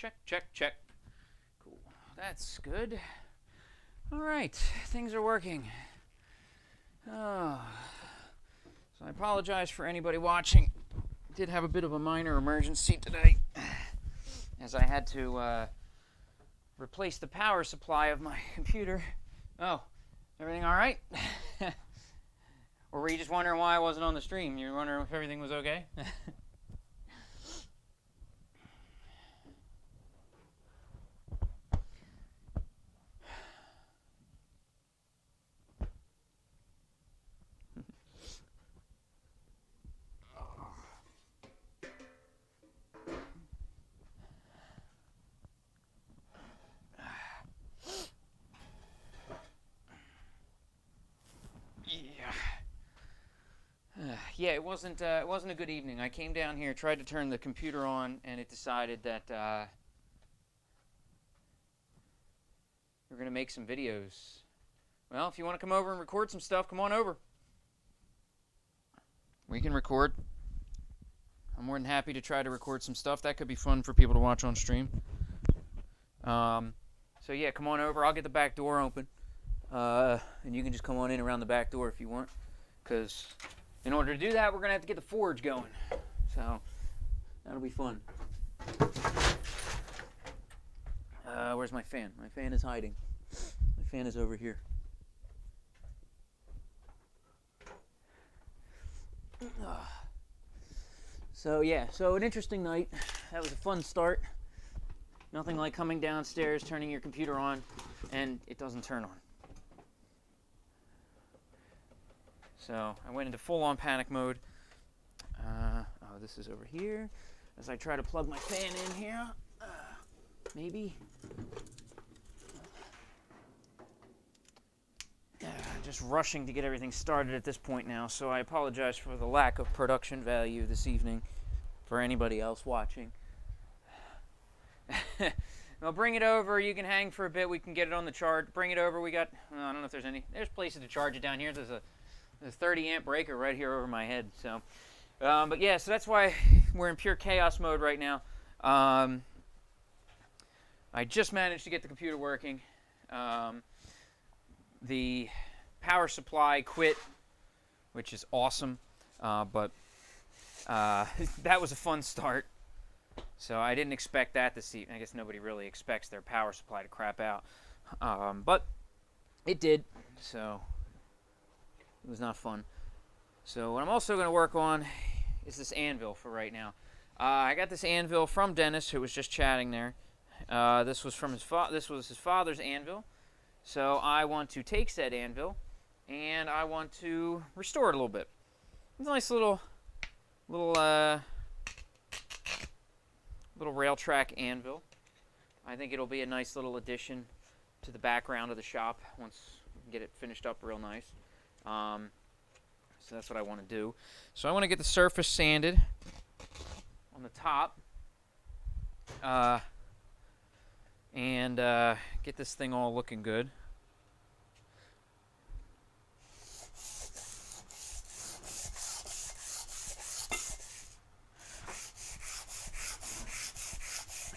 Check, check, check. Cool. That's good. All right, things are working. Oh. So I apologize for anybody watching. Did have a bit of a minor emergency today, as I had to replace the power supply of my computer. Oh, everything all right? Or were you just wondering why I wasn't on the stream? You were wondering if everything was okay? Yeah, it wasn't a good evening. I came down here, tried to turn the computer on, and it decided that we're going to make some videos. Well, if you want to come over and record some stuff, come on over. We can record. I'm more than happy to try to record some stuff. That could be fun for people to watch on stream. So yeah, come on over. I'll get the back door open. And you can just come on in around the back door if you want. Because in order to do that, we're going to have to get the forge going. So that'll be fun. Where's my fan? My fan is hiding. My fan is over here. So yeah, so an interesting night. That was a fun start. Nothing like coming downstairs, turning your computer on, and it doesn't turn on. So I went into full-on panic mode. Oh, this is over here. As I try to plug my fan in here, maybe. Just rushing to get everything started at this point now, so I apologize for the lack of production value this evening for anybody else watching. Well, bring it over. You can hang for a bit. We can get it on the charge. Bring it over. We got, I don't know if there's places to charge it down here. There's a 30 amp breaker right here over my head. So, but yeah, so that's why we're in pure chaos mode right now. I just managed to get the computer working. The power supply quit, which is awesome, but that was a fun start. So I didn't expect that this evening. I guess nobody really expects their power supply to crap out, but it did. So it was not fun. So what I'm also going to work on is this anvil for right now. I got this anvil from Dennis, who was just chatting there. This was from this was his father's anvil. So I want to take said anvil, and I want to restore it a little bit. It's a nice little rail track anvil. I think it'll be a nice little addition to the background of the shop once we get it finished up real nice. So that's what I want to do. So I want to get the surface sanded on the top, and get this thing all looking good.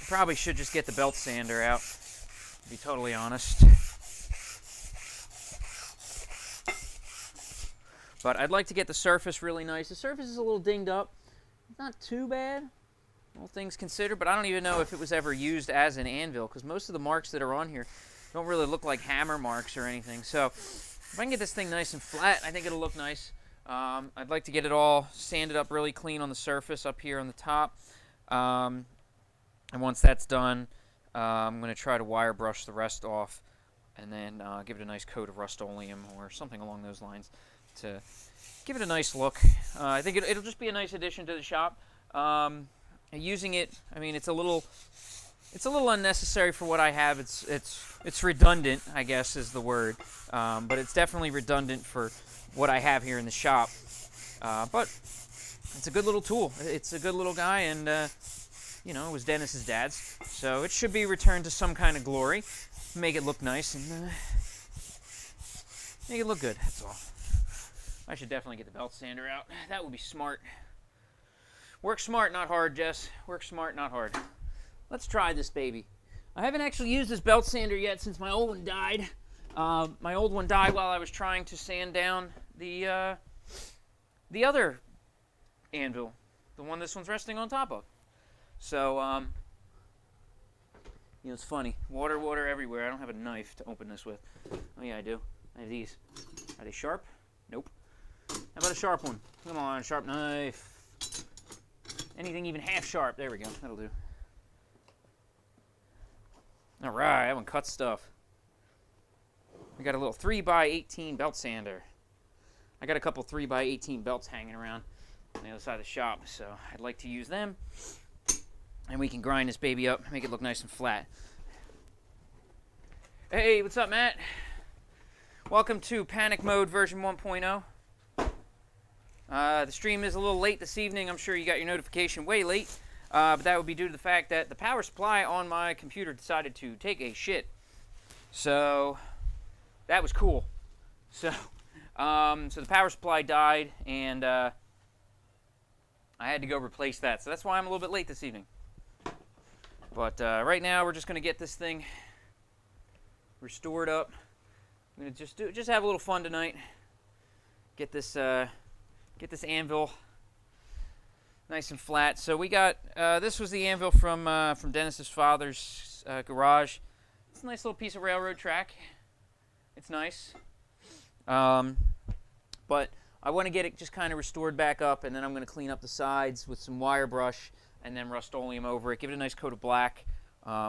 Probably should just get the belt sander out, to be totally honest. But I'd like to get the surface really nice. The surface is a little dinged up. It's not too bad, all things considered, but I don't even know if it was ever used as an anvil, because most of the marks that are on here don't really look like hammer marks or anything. So if I can get this thing nice and flat, I think it'll look nice. I'd like to get it all sanded up really clean on the surface up here on the top. And once that's done, I'm going to try to wire brush the rest off and then give it a nice coat of Rust-Oleum or something along those lines to give it a nice look. I think it'll just be a nice addition to the shop. Using it, I mean, it's a little unnecessary for what I have. It's redundant, I guess is the word, but it's definitely redundant for what I have here in the shop. But it's a good little tool. It's a good little guy, and you know, it was Dennis's dad's, so it should be returned to some kind of glory. Make it look nice and make it look good. That's all. I should definitely get the belt sander out. That would be smart. Work smart, not hard, Jess. Work smart, not hard. Let's try this baby. I haven't actually used this belt sander yet since my old one died. My old one died while I was trying to sand down the other anvil, the one this one's resting on top of. So, you know, it's funny. Water everywhere. I don't have a knife to open this with. Oh yeah, I do. I have these. Are they sharp? Nope. How about a sharp one? Come on, sharp knife. Anything even half sharp. There we go. That'll do. All right, that one cuts stuff. We got a little 3x18 belt sander. I got a couple 3x18 belts hanging around on the other side of the shop, so I'd like to use them. And we can grind this baby up, make it look nice and flat. Hey, what's up, Matt? Welcome to Panic Mode version 1.0. The stream is a little late this evening. I'm sure you got your notification way late. But that would be due to the fact that the power supply on my computer decided to take a shit. So, that was cool. So the power supply died, and I had to go replace that. So that's why I'm a little bit late this evening. But right now, we're just going to get this thing restored up. I'm going to just have a little fun tonight. Get this anvil nice and flat. So we got this was the anvil from Dennis's father's garage. It's a nice little piece of railroad track. It's nice. But I want to get it just kind of restored back up, and then I'm going to clean up the sides with some wire brush and then Rust-Oleum over it. Give it a nice coat of black.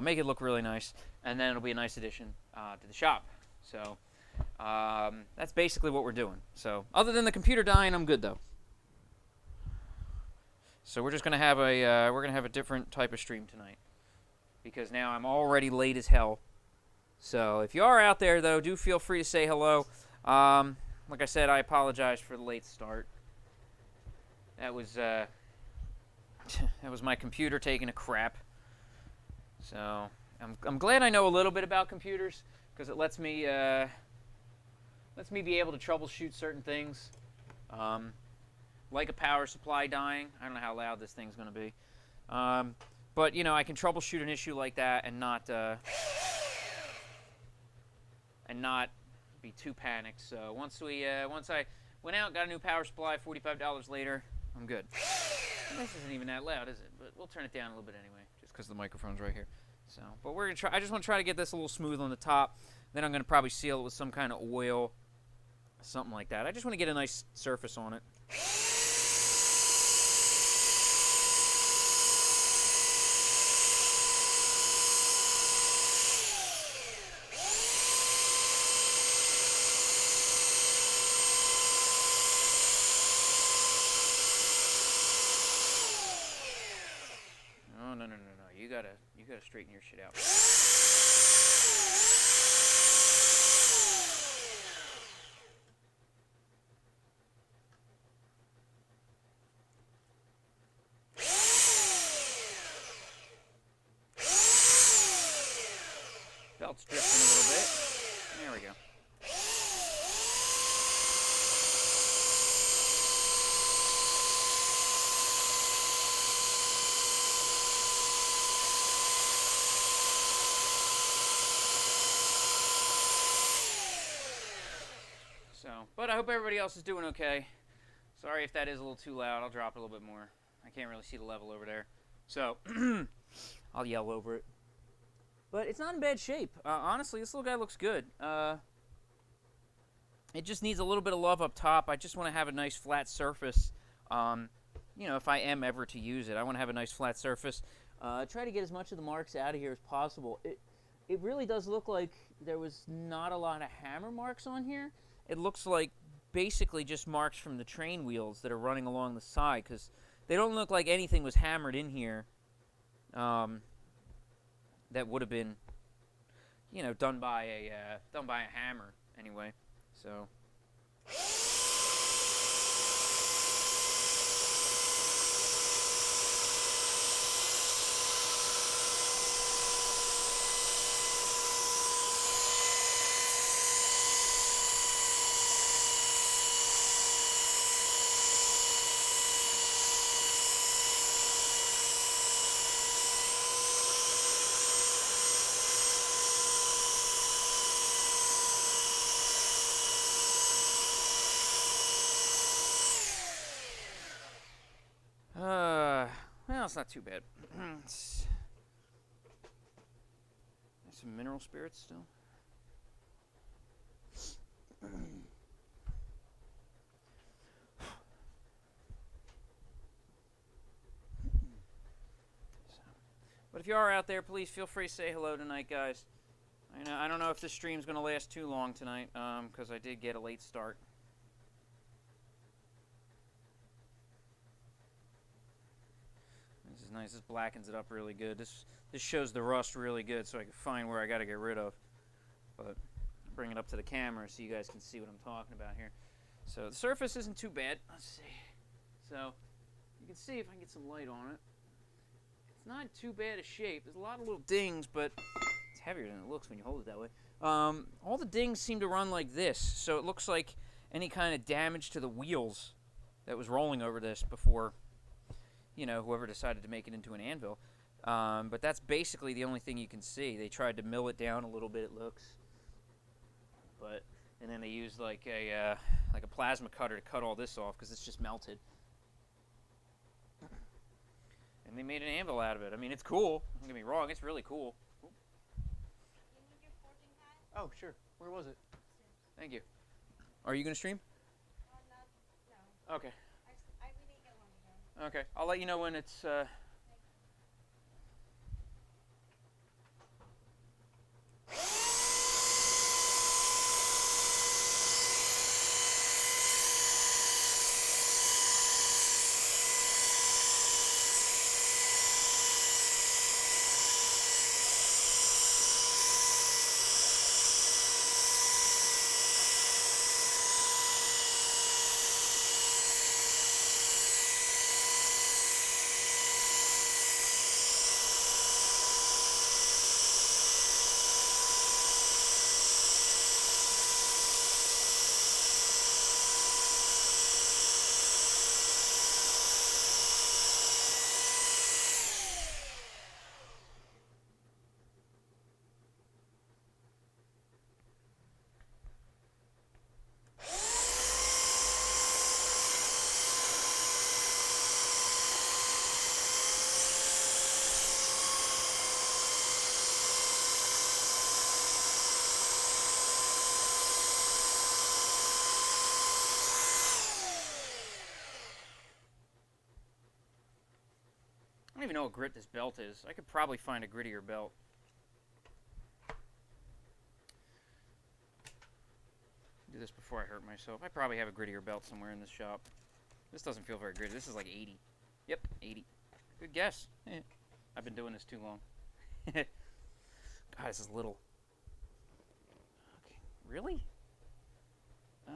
Make it look really nice, and then it'll be a nice addition to the shop. So that's basically what we're doing. So other than the computer dying, I'm good though. So we're just gonna have a different type of stream tonight because now I'm already late as hell. So if you are out there though, do feel free to say hello. Like I said, I apologize for the late start. That was my computer taking a crap. So I'm glad I know a little bit about computers because it lets me be able to troubleshoot certain things. Like a power supply dying. I don't know how loud this thing's going to be. But, you know, I can troubleshoot an issue like that and not be too panicked. So once I went out, got a new power supply, $45 later, I'm good. This isn't even that loud, is it? But we'll turn it down a little bit anyway, just because the microphone's right here. So, but we're gonna try. I just want to try to get this a little smooth on the top. Then I'm gonna probably seal it with some kind of oil, something like that. I just want to get a nice surface on it. No. You gotta straighten your shit out. Belt's drifting a little bit. There we go. But I hope everybody else is doing okay. Sorry if that is a little too loud. I'll drop it a little bit more. I can't really see the level over there. So, I'll yell over it. But it's not in bad shape. Honestly, this little guy looks good. It just needs a little bit of love up top. I just want to have a nice flat surface. You know, if I am ever to use it, I want to have a nice flat surface. Try to get as much of the marks out of here as possible. It really does look like there was not a lot of hammer marks on here. It looks like basically just marks from the train wheels that are running along the side, because they don't look like anything was hammered in here that would have been, you know, done by a hammer anyway. So. it's not too bad. There's some mineral spirits still. But if you are out there, please feel free to say hello tonight, guys. I don't know if this stream's going to last too long tonight, because I did get a late start. This is nice. This blackens it up really good. This shows the rust really good, so I can find where I got to get rid of. But bring it up to the camera so you guys can see what I'm talking about here. So the surface isn't too bad. Let's see. So you can see if I can get some light on it. It's not too bad a shape. There's a lot of little dings, but it's heavier than it looks when you hold it that way. All the dings seem to run like this, so it looks like any kind of damage to the wheels that was rolling over this before, whoever decided to make it into an anvil. But that's basically the only thing you can see. They tried to mill it down a little bit, it looks. And then they used like a plasma cutter to cut all this off because it's just melted. And they made an anvil out of it. I mean, it's cool. Don't get me wrong, it's really cool. You need your forging hat? Oh, sure. Where was it? Thank you. Are you going to stream? No. Okay. We didn't get one again. Okay. I'll let you know when it's... I don't even know what grit this belt is. I could probably find a grittier belt. Do this before I hurt myself. I probably have a grittier belt somewhere in this shop. This doesn't feel very gritty. This is like 80. Yep, 80. Good guess. I've been doing this too long. God, this is little. Okay, really? I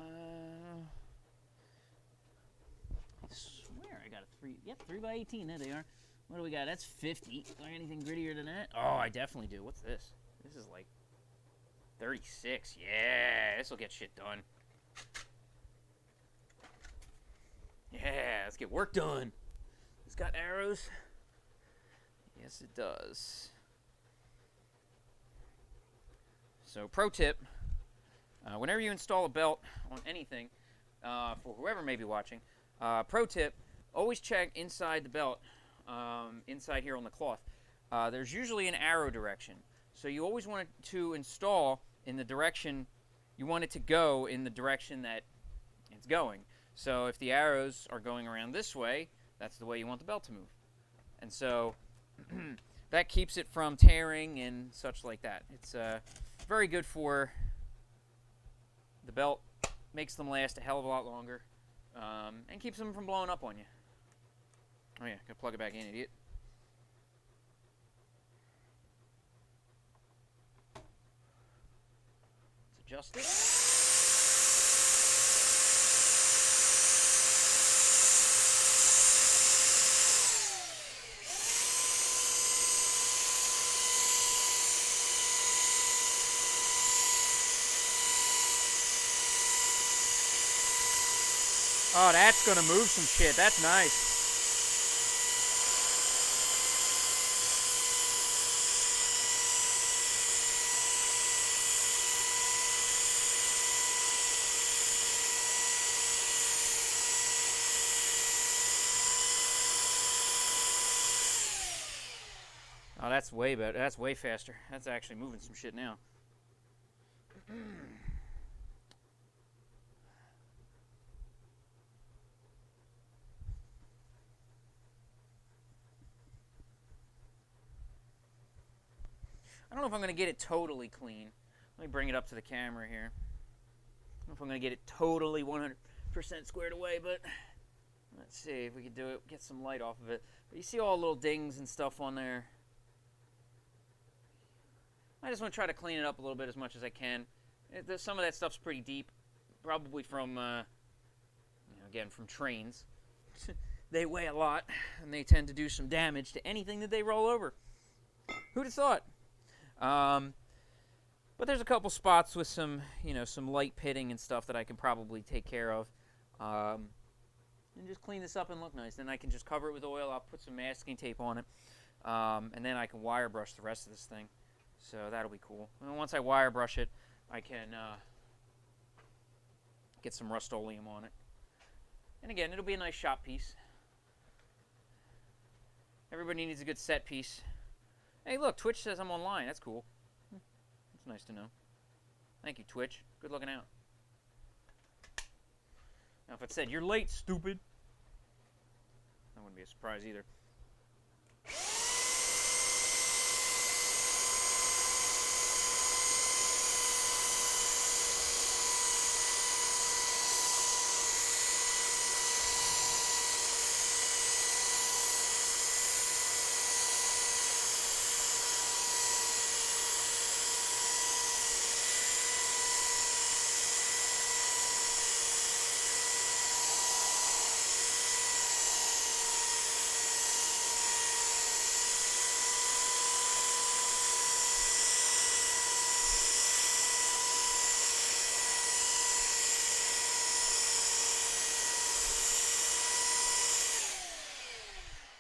swear I got a 3. Yep, 3x18. There they are. What do we got? That's 50. Do I got anything grittier than that? Oh, I definitely do. What's this? This is like 36. Yeah, this will get shit done. Yeah, let's get work done. It's got arrows. Yes, it does. So, pro tip. Whenever you install a belt on anything, for whoever may be watching, pro tip, always check inside the belt. Inside here on the cloth, there's usually an arrow direction. So you always want it to install in the direction you want it to go, in the direction that it's going. So if the arrows are going around this way, that's the way you want the belt to move. And so that keeps it from tearing and such like that. It's very good for the belt, makes them last a hell of a lot longer, and keeps them from blowing up on you. Oh yeah, gotta plug it back in, idiot. Let's adjust it. Oh, that's gonna move some shit. That's nice. Oh, that's way better. That's way faster. That's actually moving some shit now. I don't know if I'm going to get it totally clean. Let me bring it up to the camera here. I don't know if I'm going to get it totally 100% squared away, but let's see if we can do it, get some light off of it. But you see all the little dings and stuff on there. I just want to try to clean it up a little bit as much as I can. Some of that stuff's pretty deep, probably from, again, from trains. They weigh a lot, and they tend to do some damage to anything that they roll over. Who'd have thought? But there's a couple spots with some, some light pitting and stuff that I can probably take care of. And just clean this up and look nice. Then I can just cover it with oil. I'll put some masking tape on it. And then I can wire brush the rest of this thing. So that'll be cool. And once I wire brush it, I can get some Rust-Oleum on it. And again, it'll be a nice shop piece. Everybody needs a good set piece. Hey, look, Twitch says I'm online. That's cool. That's nice to know. Thank you, Twitch. Good looking out. Now, if it said, "You're late, stupid," that wouldn't be a surprise either.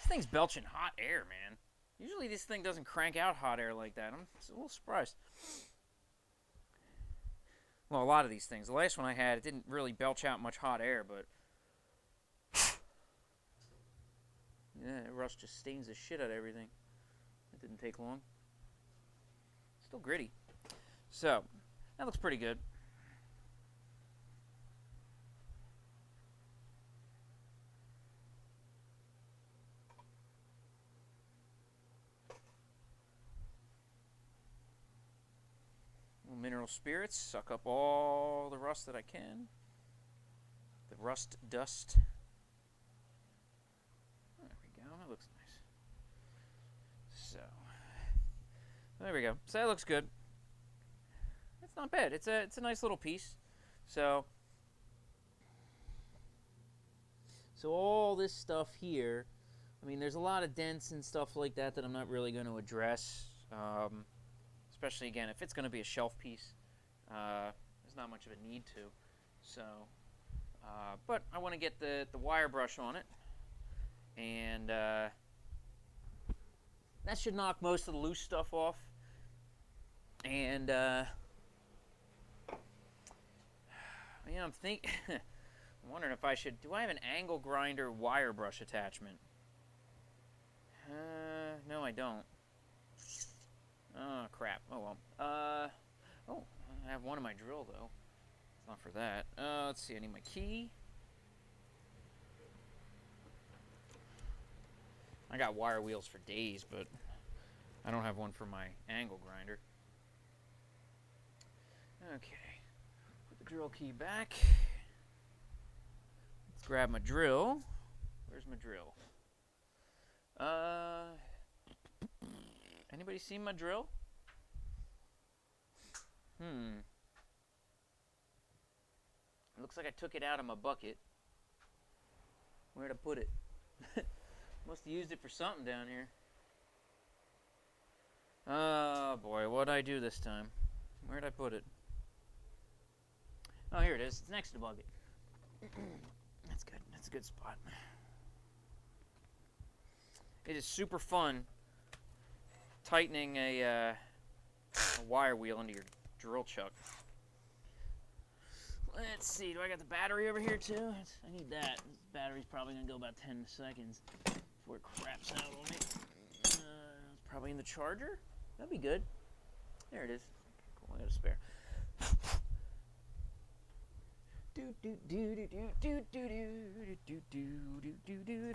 This thing's belching hot air, man. Usually this thing doesn't crank out hot air like that. I'm a little surprised. Well, a lot of these things. The last one I had, it didn't really belch out much hot air, but yeah, rust just stains the shit out of everything. It didn't take long. Still gritty. So, that looks pretty good. Mineral spirits, suck up all the rust that I can. The rust dust. There we go, that looks nice. So, there we go. So that looks good. It's not bad. It's a nice little piece. So all this stuff here, I mean, there's a lot of dents and stuff like that that I'm not really going to address. Especially, again, if it's going to be a shelf piece, there's not much of a need to. So, but I want to get the wire brush on it, and that should knock most of the loose stuff off. And I'm wondering if I should. Do I have an angle grinder wire brush attachment? No, I don't. Oh, crap. Oh, well. Oh, I have one in my drill, though. It's not for that. Let's see. I need my key. I got wire wheels for days, but I don't have one for my angle grinder. Okay. Put the drill key back. Let's grab my drill. Where's my drill? Anybody seen my drill? It looks like I took it out of my bucket. Where'd I put it? Must have used it for something down here. Oh boy, what'd I do this time? Where'd I put it? Oh, here it is. It's next to the bucket. That's good. That's a good spot. It is super fun tightening a wire wheel into your drill chuck. Let's see, do I got the battery over here too? I need that. This battery's probably gonna go about 10 seconds before it craps out on me. Let's Probably in the charger. That'd be good. There it is. Cool, I got a spare. If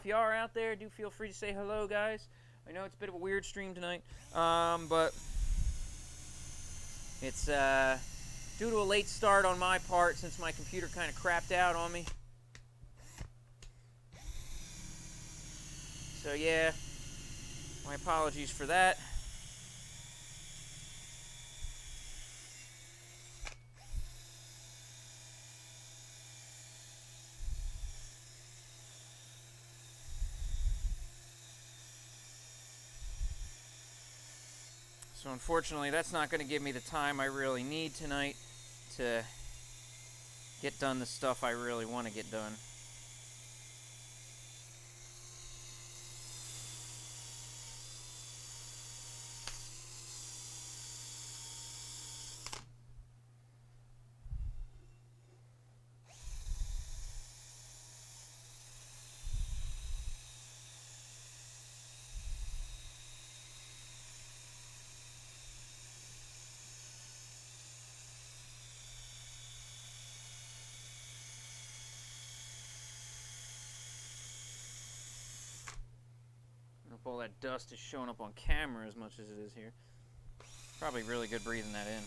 you are out there, do feel free to say hello, guys. I know it's a bit of a weird stream tonight, but it's due to a late start on my part since my computer kind of crapped out on me. So yeah, my apologies for that. So unfortunately, that's not going to give me the time I really need tonight to get done the stuff I really want to get done. All that dust is showing up on camera as much as it is here. Probably really good breathing that in.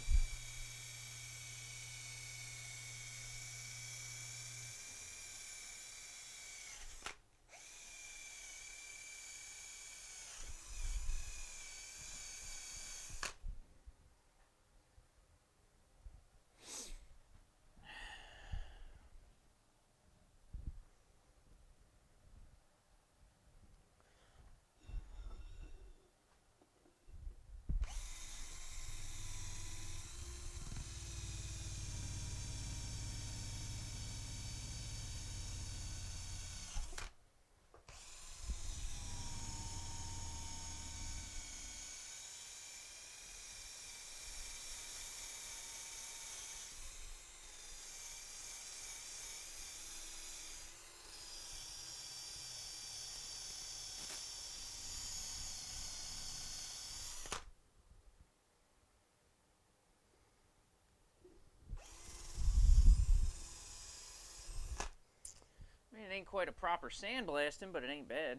I mean, it ain't quite a proper sandblasting, but it ain't bad.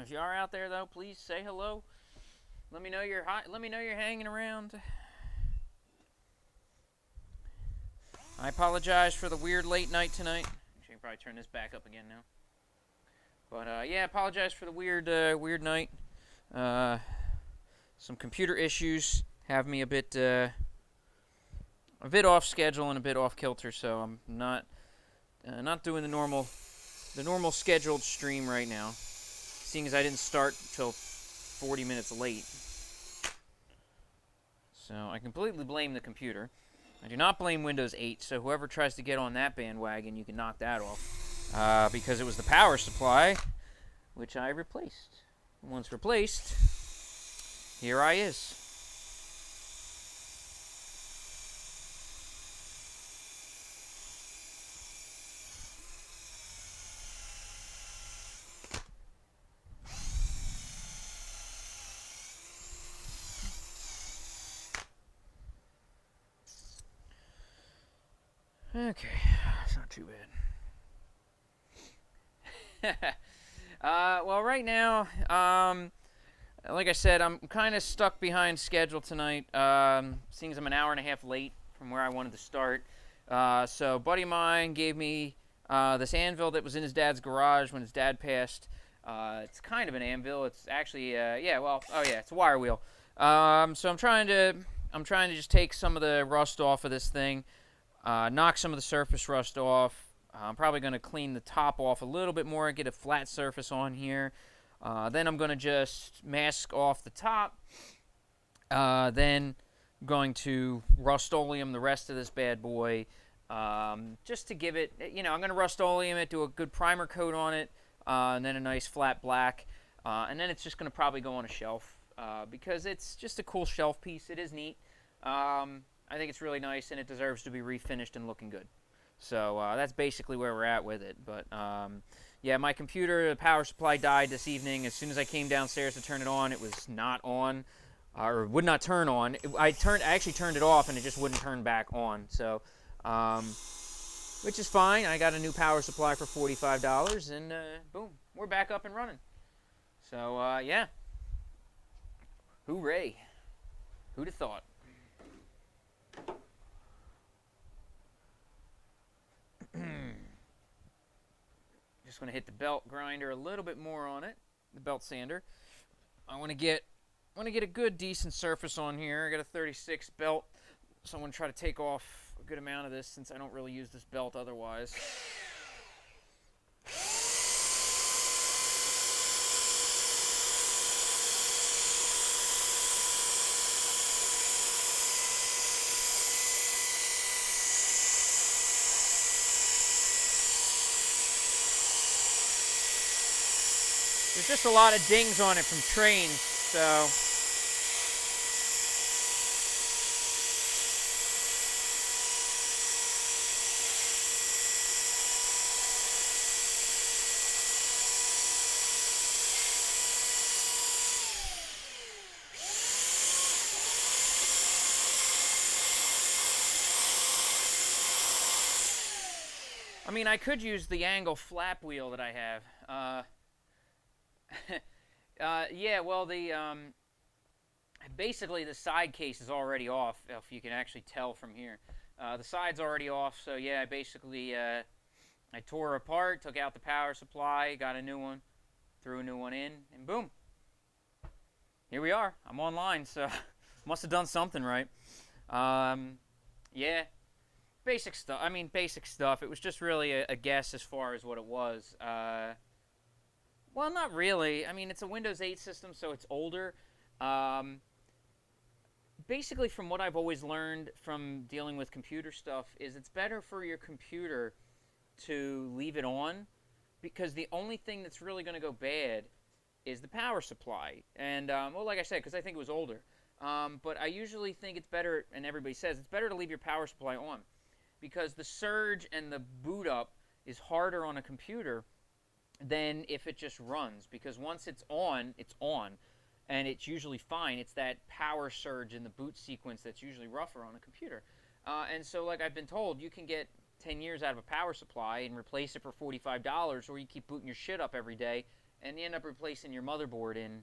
If you are out there, though, please say hello. Let me know you're Let me know you're hanging around. I apologize for the weird late night tonight. Actually, I can probably turn this back up again now. But yeah, I apologize for the weird night. Some computer issues have me a bit off schedule and a bit off kilter, so I'm not doing the normal scheduled stream right now, seeing as I didn't start until 40 minutes late. So I completely blame the computer. I do not blame Windows 8, so whoever tries to get on that bandwagon, you can knock that off. Because it was the power supply, which I replaced. Once replaced, here I is. Okay, it's not too bad. Well, right now, like I said, I'm kind of stuck behind schedule tonight, seeing as I'm an hour and a half late from where I wanted to start. So a buddy of mine gave me this anvil that was in his dad's garage when his dad passed. It's kind of an anvil. It's actually, it's a wire wheel. So I'm trying to just take some of the rust off of this thing. Knock some of the surface rust off. I'm probably going to clean the top off a little bit more and get a flat surface on here. Then I'm going to just mask off the top Then I'm going to Rust-Oleum the rest of this bad boy, just to give it, I'm going to Rust-Oleum it, do a good primer coat on it, and then a nice flat black, and then it's just going to probably go on a shelf, because it's just a cool shelf piece. It is neat. I think it's really nice, and it deserves to be refinished and looking good. So that's basically where we're at with it. But yeah, my computer, the power supply died this evening. As soon as I came downstairs to turn it on, it was not on, or would not turn on. I actually turned it off, and it just wouldn't turn back on. So, which is fine. I got a new power supply for $45, and boom, we're back up and running. So yeah, hooray! Who'd have thought? Just want to hit the belt grinder a little bit more on it, the belt sander. I want to get a good decent surface on here. I got a 36 belt, so I'm going to try to take off a good amount of this since I don't really use this belt otherwise. There's just a lot of dings on it from trains, so I mean, I could use the angle flap wheel that I have. Yeah, well, basically the side case is already off, if you can actually tell from here. The side's already off, so yeah, I basically, I tore her apart, took out the power supply, got a new one, threw a new one in, and boom. Here we are. I'm online, so must have done something right. Yeah, basic stuff. I mean, basic stuff. It was just really a guess as far as what it was. Well, not really. I mean, it's a Windows 8 system, so it's older. Basically, from what I've always learned from dealing with computer stuff, is it's better for your computer to leave it on, because the only thing that's really going to go bad is the power supply. And, well, like I said, because I think it was older. But I usually think it's better, and everybody says, it's better to leave your power supply on, because the surge and the boot up is harder on a computer than if it just runs, because once it's on, and it's usually fine. It's that power surge in the boot sequence that's usually rougher on a computer. And so, like I've been told, you can get 10 years out of a power supply and replace it for $45, or you keep booting your shit up every day and you end up replacing your motherboard in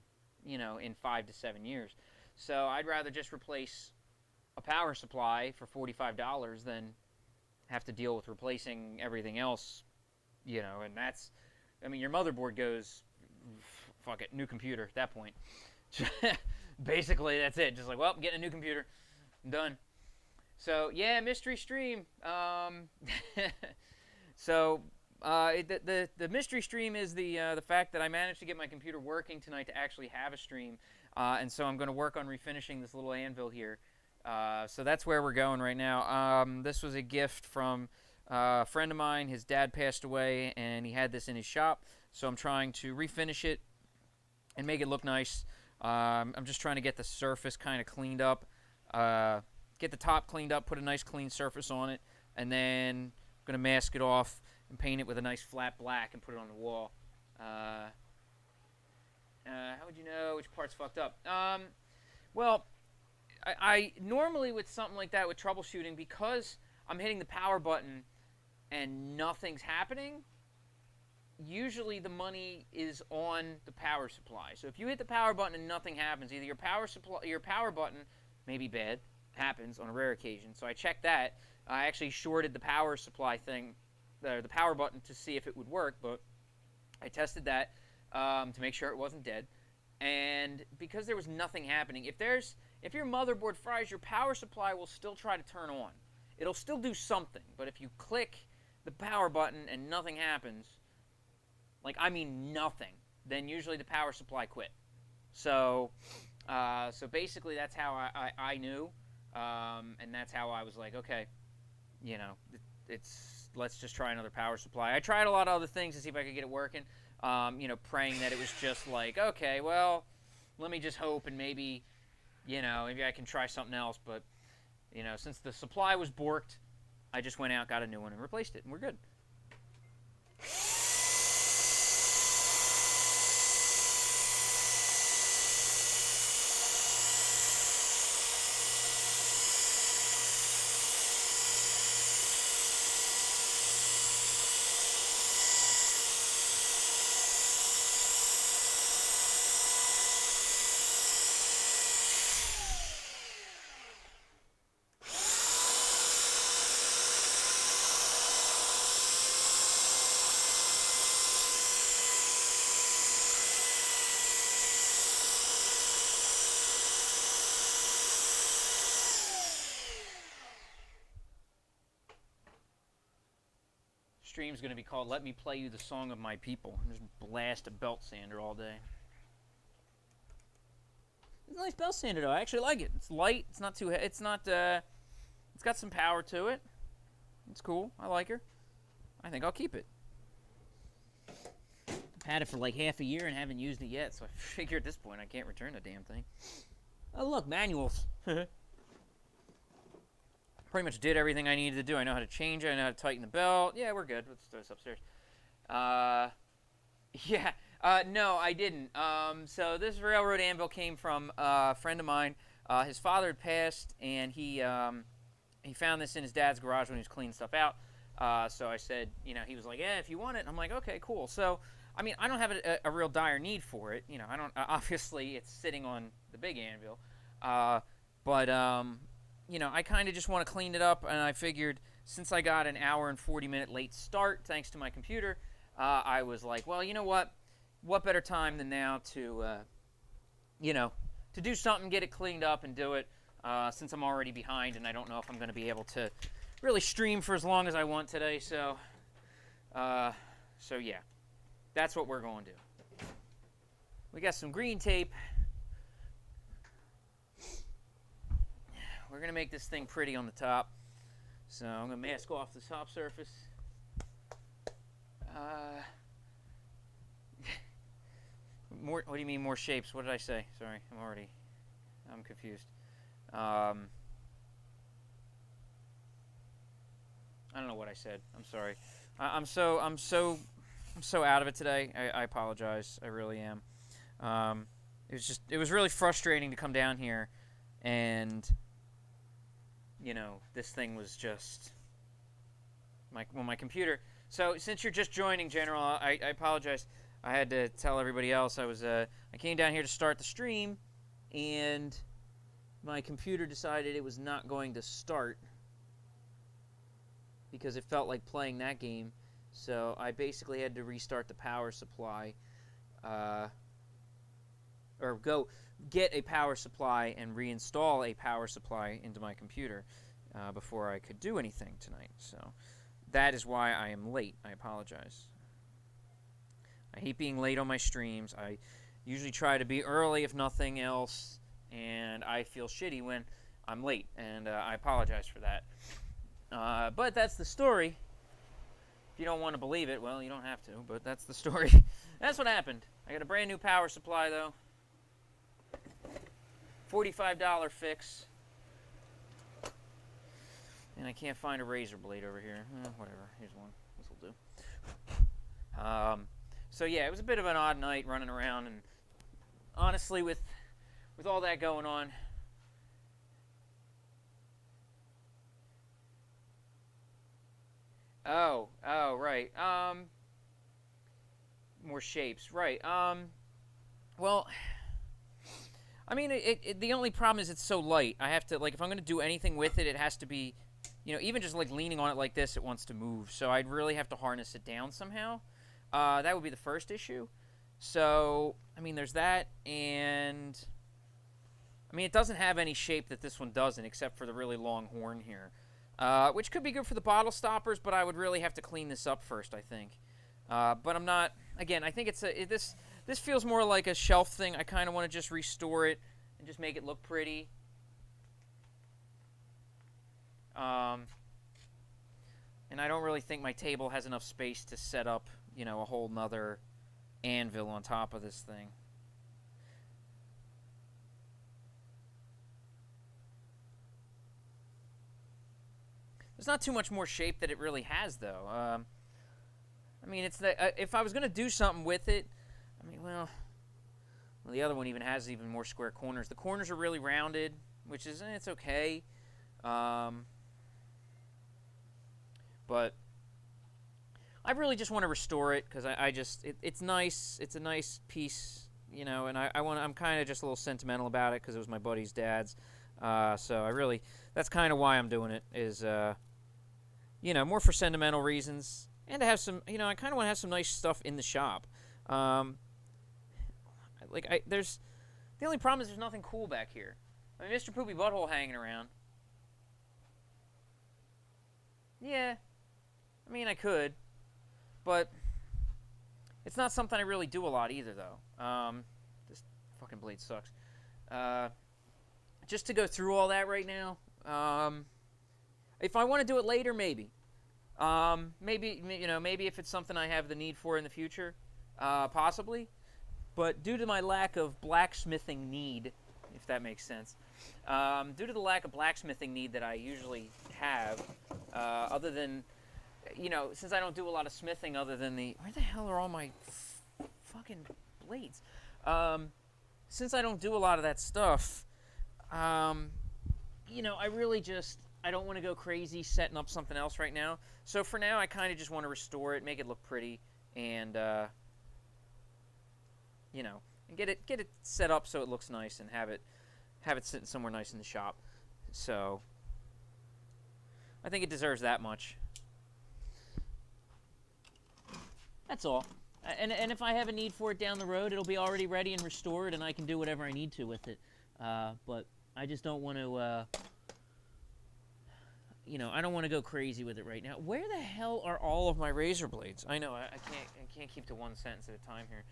5 to 7 years. So I'd rather just replace a power supply for $45 than have to deal with replacing everything else, and that's, I mean, your motherboard goes, fuck it, new computer at that point. Basically, that's it. Just like, well, I'm getting a new computer. I'm done. So, yeah, mystery stream. So, the mystery stream is the fact that I managed to get my computer working tonight to actually have a stream. And so I'm going to work on refinishing this little anvil here. So that's where we're going right now. This was a gift from a friend of mine. His dad passed away, and he had this in his shop. So I'm trying to refinish it and make it look nice. I'm just trying to get the surface kind of cleaned up. Get the top cleaned up, put a nice clean surface on it, and then I'm going to mask it off and paint it with a nice flat black and put it on the wall. How would you know which part's fucked up? Well, I normally with something like that, with troubleshooting, because I'm hitting the power button and nothing's happening, usually the money is on the power supply. So if you hit the power button and nothing happens, either your power button may be bad, happens on a rare occasion. So I checked that. I actually shorted the power supply thing, the power button, to see if it would work, but I tested that to make sure it wasn't dead. And because there was nothing happening, if your motherboard fries, your power supply will still try to turn on. It'll still do something, but if you click the power button and nothing happens, like I mean nothing, then usually the power supply quit. So So basically, that's how I knew, and that's how I was like, okay, you know, let's just try another power supply. I tried a lot of other things to see if I could get it working, you know, praying that it was just like, okay, well, let me just hope and maybe, you know, maybe I can try something else. But, you know, since the supply was borked, I just went out, got a new one, and replaced it, and we're good. Stream's going to be called Let Me Play You the Song of My People. Just blast a belt sander all day. It's a nice belt sander, though. I actually like it. It's light. It's not too it's not it's got some power to it. It's cool. I like her. I think I'll keep it. I've had it for like half a year and haven't used it yet, so I figure at this point I can't return the damn thing. Oh, look, manuals. Pretty much did everything I needed to do. I know how to change it. I know how to tighten the belt. Yeah, we're good. Let's throw this upstairs. Yeah. No, I didn't. So this railroad anvil came from a friend of mine. His father had passed, and he found this in his dad's garage when he was cleaning stuff out. So I said, you know, he was like, yeah, if you want it. I'm like, okay, cool. So, I mean, I don't have a real dire need for it. You know, I don't. Obviously, it's sitting on the big anvil. But you know, I kind of just want to clean it up, and I figured since I got an hour and 40-minute late start thanks to my computer, I was like, well, you know what? What better time than now to, you know, to do something, get it cleaned up, and do it, since I'm already behind, and I don't know if I'm going to be able to really stream for as long as I want today. So yeah, that's what we're going to do. We got some green tape. We're going to make this thing pretty on the top. So I'm going to mask off the top surface. More. What do you mean more shapes? What did I say? Sorry, I'm confused. I don't know what I said. I'm sorry. I'm so out of it today. I apologize. I really am. It was really frustrating to come down here and, you know, this thing was just my computer. So since you're just joining, General, I apologize. I had to tell everybody else I came down here to start the stream, and my computer decided it was not going to start because it felt like playing that game. So I basically had to restart the power supply, or go get a power supply and reinstall a power supply into my computer before I could do anything tonight. So that is why I am late. I apologize. I hate being late on my streams. I usually try to be early if nothing else, and I feel shitty when I'm late, and I apologize for that. But that's the story. If you don't want to believe it, well, you don't have to, but that's the story. That's what happened. I got a brand new power supply, though. $45 fix. And I can't find a razor blade over here. Whatever. Here's one. This will do. So yeah, it was a bit of an odd night running around, and honestly, with all that going on, oh, right. More shapes, right? Well, I mean, the only problem is it's so light. I have to, like, if I'm gonna do anything with it, it has to be, you know, even just like leaning on it like this, it wants to move. So I'd really have to harness it down somehow. That would be the first issue. So, I mean, there's that, and I mean, it doesn't have any shape that this one doesn't, except for the really long horn here, which could be good for the bottle stoppers, but I would really have to clean this up first, I think. But I'm not. Again, I think this feels more like a shelf thing. I kind of want to just restore it and just make it look pretty. And I don't really think my table has enough space to set up, you know, a whole nother anvil on top of this thing. There's not too much more shape that it really has, though. I mean, it's the if I was gonna do something with it, I mean, well, the other one even has even more square corners. The corners are really rounded, which is it's okay. But I really just want to restore it because it's nice. It's a nice piece, you know, and I'm kind of just a little sentimental about it because it was my buddy's dad's. So that's kind of why I'm doing it is, you know, more for sentimental reasons and to have some, you know, I kind of want to have some nice stuff in the shop. The only problem is there's nothing cool back here. I mean, Mr. Poopy Butthole hanging around. Yeah, I mean, I could, but it's not something I really do a lot either, though. This fucking blade sucks. Just to go through all that right now, if I want to do it later, maybe. Maybe, you know, maybe if it's something I have the need for in the future, possibly. But due to my lack of blacksmithing need, if that makes sense, due to the lack of blacksmithing need that I usually have, other than, you know, since I don't do a lot of smithing other than where the hell are all my fucking blades? Since I don't do a lot of that stuff, you know, I don't want to go crazy setting up something else right now. So for now, I kind of just want to restore it, make it look pretty, and, you know, and get it set up so it looks nice and have it sitting somewhere nice in the shop. So I think it deserves that much. That's all. And if I have a need for it down the road, it'll be already ready and restored, and I can do whatever I need to with it. But I just don't want to, you know, I don't want to go crazy with it right now. Where the hell are all of my razor blades? I know, I can't keep to one sentence at a time here.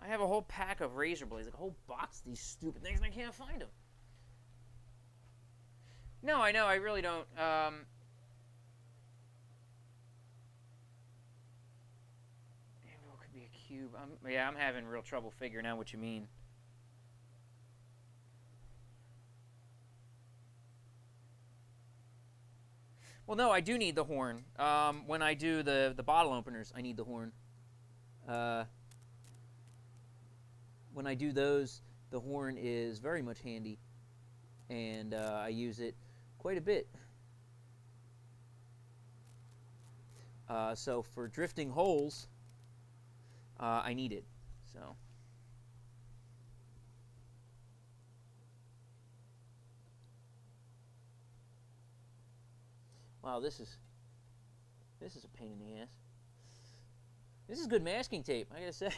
I have a whole pack of razor blades, like a whole box of these stupid things, and I can't find them. No, I know, I really don't. Anvil could be a cube. I'm having real trouble figuring out what you mean. Well, no, I do need the horn. When I do the bottle openers, I need the horn. When I do those, the horn is very much handy, and I use it quite a bit. So for drifting holes, I need it. So. Wow, this is a pain in the ass. This is good masking tape, I gotta say.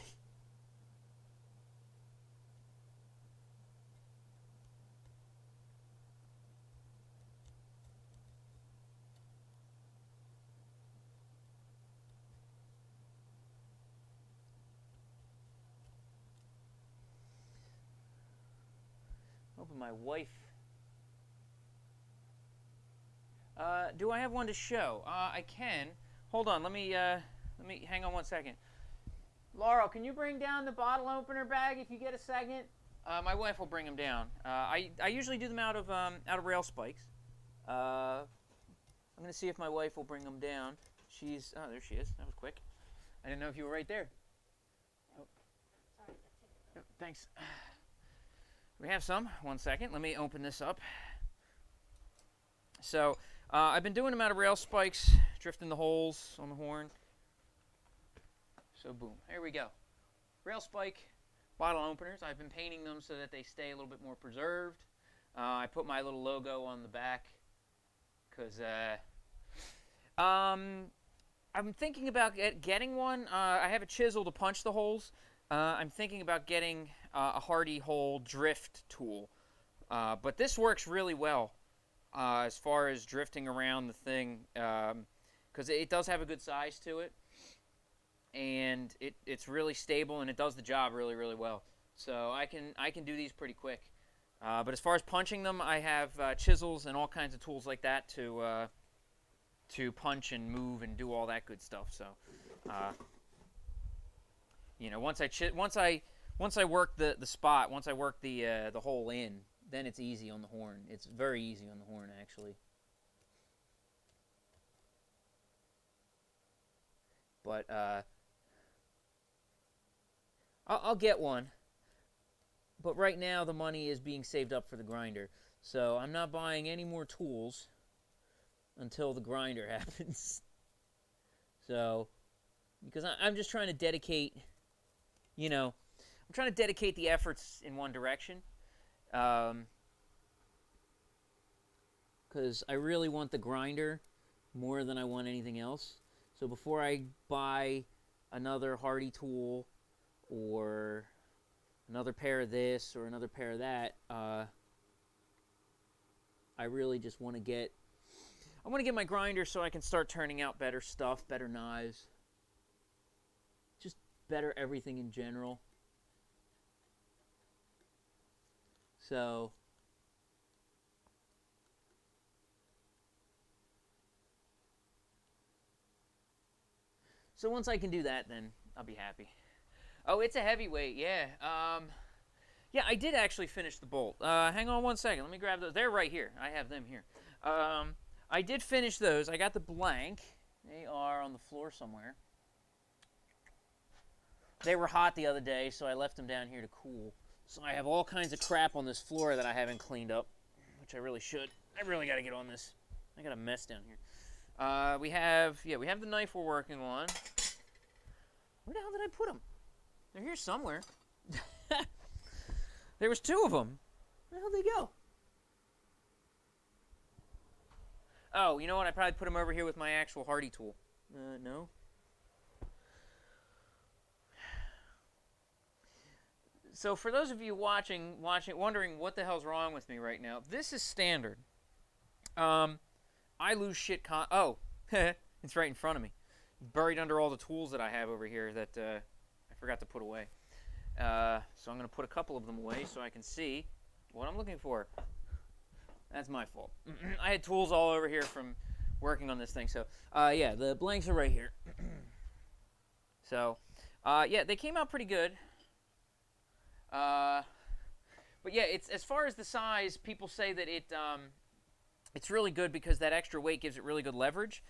Hoping my wife. Do I have one to show? I can. Hold on. Let me hang on 1 second. Laurel, can you bring down the bottle opener bag if you get a second? My wife will bring them down. I usually do them out of rail spikes. I'm gonna see if my wife will bring them down. Oh, there she is. That was quick. I didn't know if you were right there. Oh. Sorry, that's it. Oh, thanks. We have some. 1 second. Let me open this up. So, I've been doing them out of rail spikes, drifting the holes on the horn. So, boom. Here we go. Rail spike bottle openers. I've been painting them so that they stay a little bit more preserved. I put my little logo on the back because I'm thinking about getting one. I have a chisel to punch the holes. I'm thinking about getting a Hardy Hole drift tool. But this works really well as far as drifting around the thing, because it does have a good size to it, and it's really stable and it does the job really, really well. So I can do these pretty quick. But as far as punching them, I have chisels and all kinds of tools like that to punch and move and do all that good stuff. So, you know, once I work the spot, once I work the hole in, then it's easy on the horn. It's very easy on the horn, actually. But I'll get one. But right now the money is being saved up for the grinder. So I'm not buying any more tools until the grinder happens. So, because I'm just trying to dedicate, you know, I'm trying to dedicate the efforts in one direction. Because I really want the grinder more than I want anything else. So before I buy another Hardy tool or another pair of this or another pair of that, I really just want to get my grinder so I can start turning out better stuff, better knives, just better everything in general. So once I can do that, then I'll be happy. Oh, it's a heavyweight, yeah. Yeah, I did actually finish the bolt. Hang on one second. Let me grab those. They're right here. I have them here. I did finish those. I got the blank. They are on the floor somewhere. They were hot the other day, so I left them down here to cool. So I have all kinds of crap on this floor that I haven't cleaned up, which I really should. I really got to get on this. I got a mess down here. We have the knife we're working on. Where the hell did I put them? They're here somewhere. There was two of them. Where the hell did they go? Oh, you know what? I probably put them over here with my actual Hardy tool. No. So for those of you watching, wondering what the hell's wrong with me right now, this is standard. I lose shit oh, it's right in front of me. Buried under all the tools that I have over here that I forgot to put away. So I'm going to put a couple of them away so I can see what I'm looking for. That's my fault. I had tools all over here from working on this thing. So, yeah, the blanks are right here. So, yeah, they came out pretty good. But yeah, it's as far as the size, people say that it's really good because that extra weight gives it really good leverage.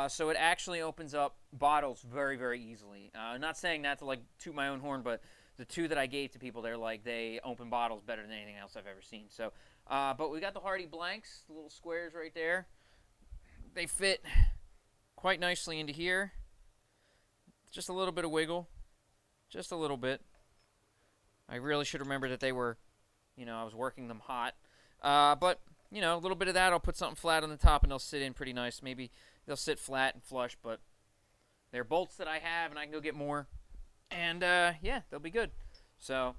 So it actually opens up bottles very, very easily. I'm not saying that to like toot my own horn, but the two that I gave to people, they're like, they open bottles better than anything else I've ever seen. So, but we got the Hardy blanks, the little squares right there. They fit quite nicely into here. Just a little bit of wiggle, just a little bit. I really should remember that they were, you know, I was working them hot. But, you know, a little bit of that, I'll put something flat on the top and they'll sit in pretty nice. Maybe they'll sit flat and flush, but they're bolts that I have and I can go get more. And, yeah, they'll be good. So,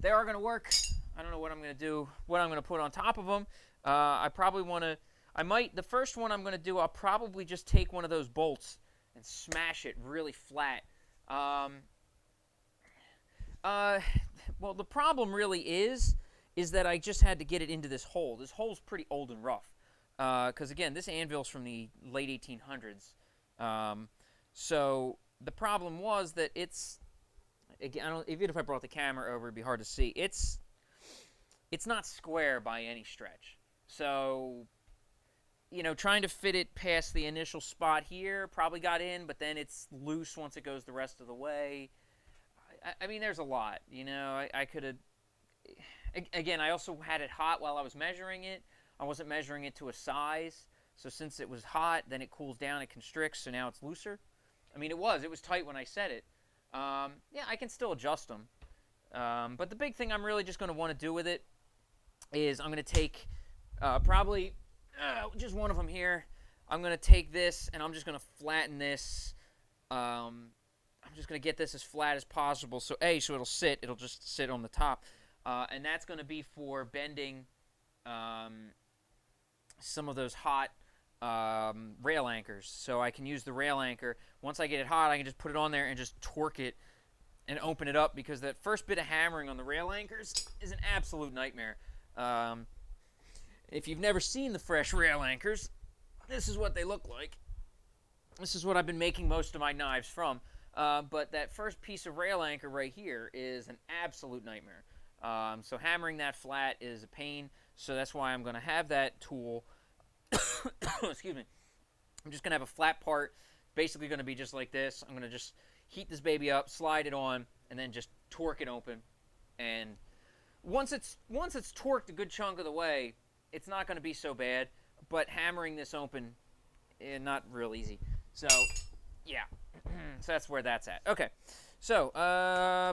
they are going to work. I don't know what I'm going to do, what I'm going to put on top of them. I probably want to, the first one I'm going to do, I'll probably just take one of those bolts and smash it really flat. Well, the problem really is that I just had to get it into this hole. This hole's pretty old and rough. Because, again, this anvil's from the late 1800s. So the problem was that it's, again, even if I brought the camera over, it'd be hard to see. It's not square by any stretch. So, you know, trying to fit it past the initial spot here probably got in, but then it's loose once it goes the rest of the way. I mean, there's a lot, you know. I could have, again, I also had it hot while I was measuring it. I wasn't measuring it to a size, so since it was hot, then it cools down, it constricts, so now it's looser. I mean, it was tight when I set it. Yeah, I can still adjust them. But the big thing I'm really just going to want to do with it is I'm going to take probably just one of them here. I'm going to take this, and I'm just going to flatten this. I'm just going to get this as flat as possible. So it'll just sit on the top. And that's going to be for bending some of those hot rail anchors. So I can use the rail anchor. Once I get it hot, I can just put it on there and just torque it and open it up, because that first bit of hammering on the rail anchors is an absolute nightmare. If you've never seen the fresh rail anchors, this is what they look like. This is what I've been making most of my knives from. But that first piece of rail anchor right here is an absolute nightmare. So hammering that flat is a pain. So that's why I'm going to have that tool. Excuse me. I'm just going to have a flat part. Basically going to be just like this. I'm going to just heat this baby up, slide it on, and then just torque it open. And once it's torqued a good chunk of the way, it's not going to be so bad. But hammering this open, not real easy. So, yeah. So that's where that's at. Okay. So,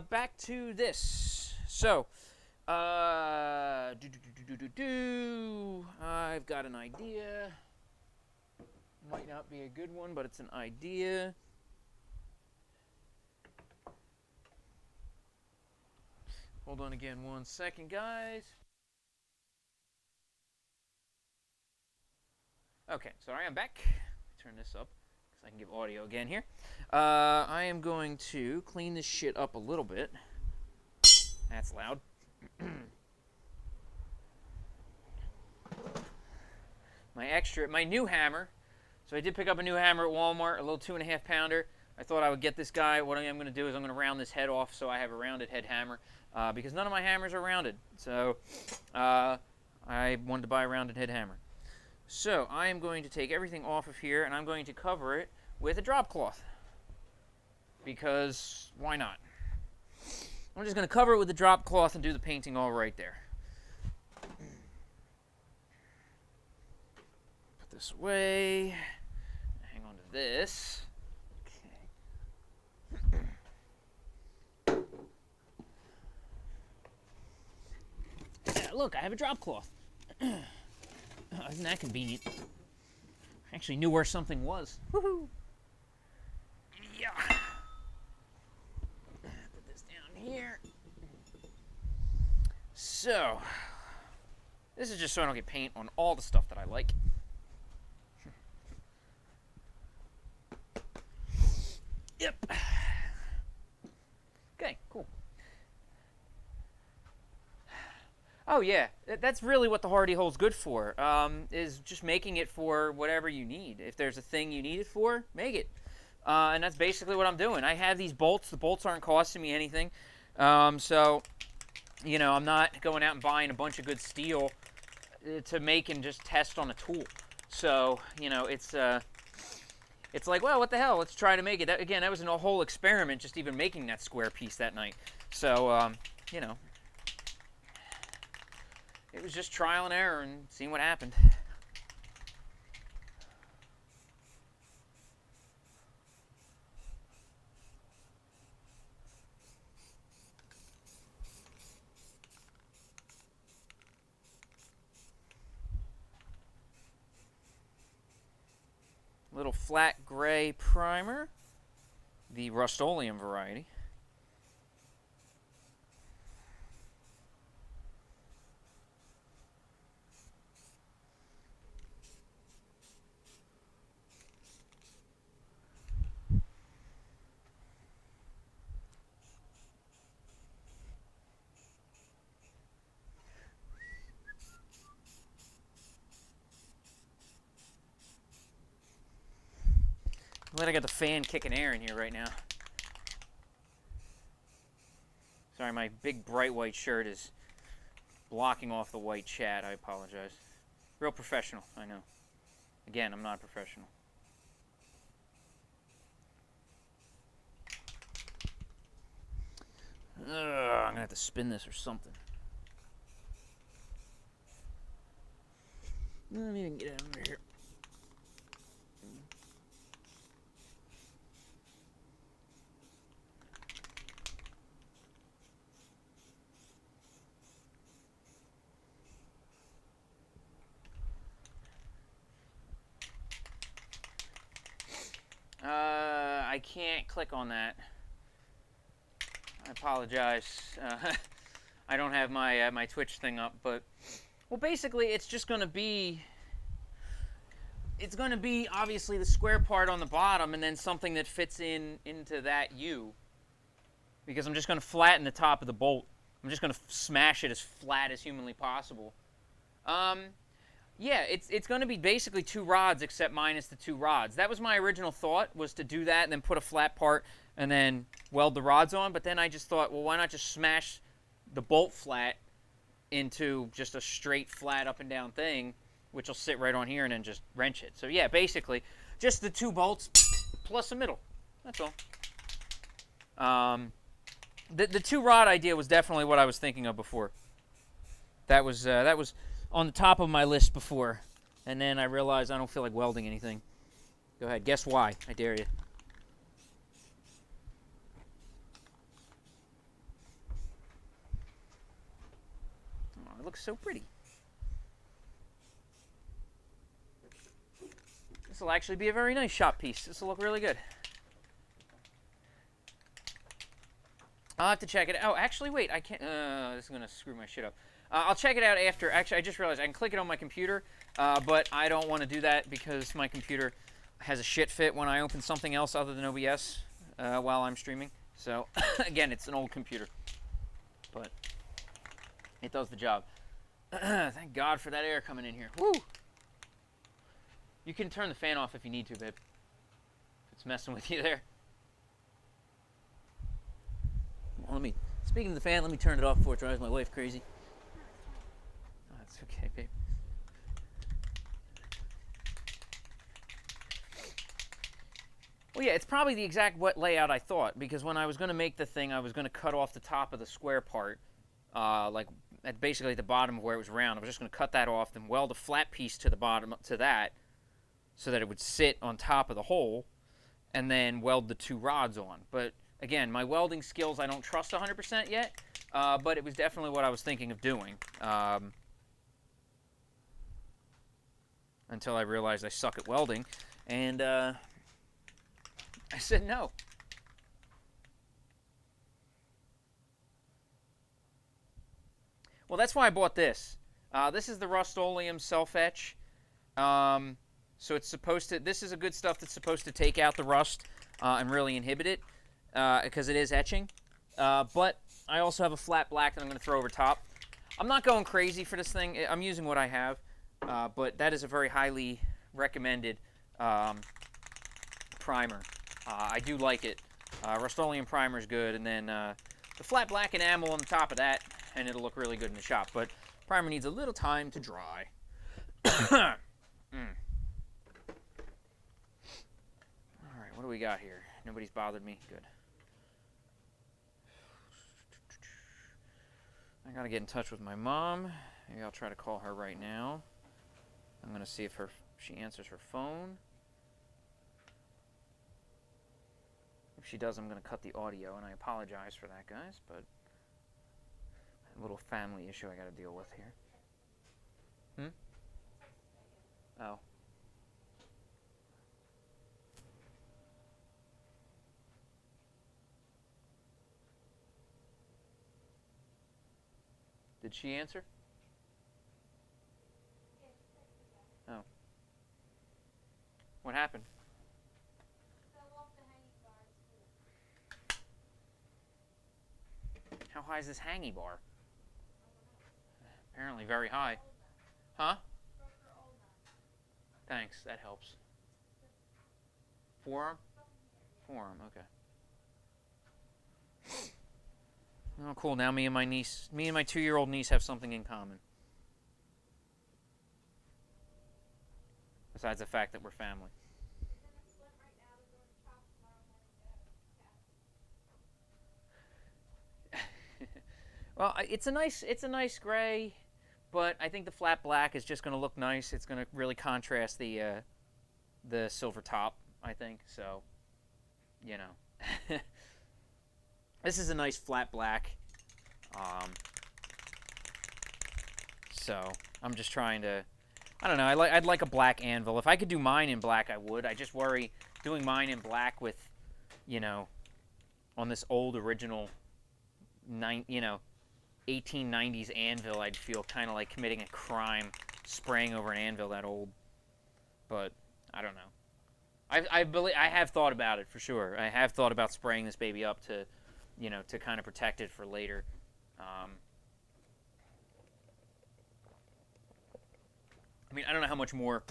back to this. So, I've got an idea. Might not be a good one, but it's an idea. Hold on again 1 second, guys. Okay, sorry, I'm back. Turn this up so I can give audio again here. I am going to clean this shit up a little bit. That's loud. My new hammer. So I did pick up a new hammer at Walmart, a little 2.5 pounder. I thought I would get this guy. What I'm going to do is I'm going to round this head off so I have a rounded head hammer because none of my hammers are rounded. So I wanted to buy a rounded head hammer. So I am going to take everything off of here and I'm going to cover it with a drop cloth because why not? I'm just going to cover it with the drop cloth and do the painting all right there. Put this away. Hang on to this. Okay. Yeah, look, I have a drop cloth. Oh, isn't that convenient? I actually knew where something was. Woohoo! Yeah. Put this down here. So, this is just so I don't get paint on all the stuff that I like. Yep. Okay, cool. Oh yeah, that's really what the Hardy Hole's good for, is just making it for whatever you need. If there's a thing you need it for, make it. And that's basically what I'm doing. I have these bolts. The bolts aren't costing me anything. So, you know, I'm not going out and buying a bunch of good steel to make and just test on a tool. So, you know, it's like, well, what the hell? Let's try to make it. Again, that was a whole experiment, just even making that square piece that night. So, you know. It was just trial and error and seeing what happened. Little flat gray primer, the Rust-Oleum variety. Glad I got the fan kicking air in here right now. Sorry, my big bright white shirt is blocking off the white chat. I apologize. Real professional, I know. Again, I'm not a professional. I'm gonna have to spin this or something. Let me even get it over here. I can't click on that. I apologize. I don't have my my Twitch thing up, but well, basically, it's just going to be. It's going to be obviously the square part on the bottom, and then something that fits into that U. Because I'm just going to flatten the top of the bolt I'm just going to smash it as flat as humanly possible. Yeah, it's going to be basically 2 rods except minus the 2 rods. That was my original thought, was to do that and then put a flat part and then weld the rods on. But then I just thought, well, why not just smash the bolt flat into just a straight, flat, up and down thing, which will sit right on here, and then just wrench it. So yeah, basically, just the 2 bolts plus a middle. That's all. The 2 rod idea was definitely what I was thinking of before. That was on the top of my list before, and then I realized I don't feel like welding anything. Go ahead, guess why? I dare you. Oh, it looks so pretty. This will actually be a very nice shop piece. This will look really good. I'll have to check it out. Oh, actually, wait. I can't. This is going to screw my shit up. I'll check it out after. Actually, I just realized I can click it on my computer, but I don't want to do that because my computer has a shit fit when I open something else other than OBS while I'm streaming. So, again, it's an old computer, but it does the job. Thank God for that air coming in here. Woo! You can turn the fan off if you need to, babe. If it's messing with you there. Well, speaking of the fan, let me turn it off before it drives my wife crazy. Oh, that's okay, babe. Well, yeah, it's probably the exact layout I thought, because when I was going to make the thing, I was going to cut off the top of the square part, like basically at the bottom of where it was round. I was just going to cut that off, then weld a flat piece to the bottom to that, so that it would sit on top of the hole, and then weld the 2 rods on. But again, my welding skills I don't trust 100% yet, but it was definitely what I was thinking of doing. Until I realized I suck at welding, and I said no. Well, that's why I bought this. This is the Rust-Oleum Self-Etch. So it's supposed to, this is a good stuff that's supposed to take out the rust and really inhibit it, because it is etching. But I also have a flat black that I'm going to throw over top. I'm not going crazy for this thing. I'm using what I have, but that is a very highly recommended primer. I do like it. Rust-Oleum primer is good, and then the flat black enamel on the top of that, and it'll look really good in the shop. But primer needs a little time to dry. Alright, what do we got here? Nobody's bothered me. Good. I gotta get in touch with my mom. Maybe I'll try to call her right now. I'm gonna see if she answers her phone. If she does, I'm gonna cut the audio, and I apologize for that, guys, but a little family issue I gotta deal with here. Oh. Did she answer? Oh. What happened? How high is this hangy bar? Apparently very high. Huh? Thanks, that helps. Forearm? Forearm, okay. Oh, cool. Now me and my 2-year-old niece have something in common. Besides the fact that we're family. Well, it's a nice gray, but I think the flat black is just going to look nice. It's going to really contrast the silver top, I think. So, you know. This is a nice flat black. So I'm just trying to, I don't know, I'd like a black anvil. If I could do mine in black, I would. I just worry doing mine in black with, you know, on this old original 1890s anvil, I'd feel kind of like committing a crime spraying over an anvil that old. But I don't know. I have thought about it for sure. I have thought about spraying this baby up to, you know, to kind of protect it for later. I mean, I don't know how much more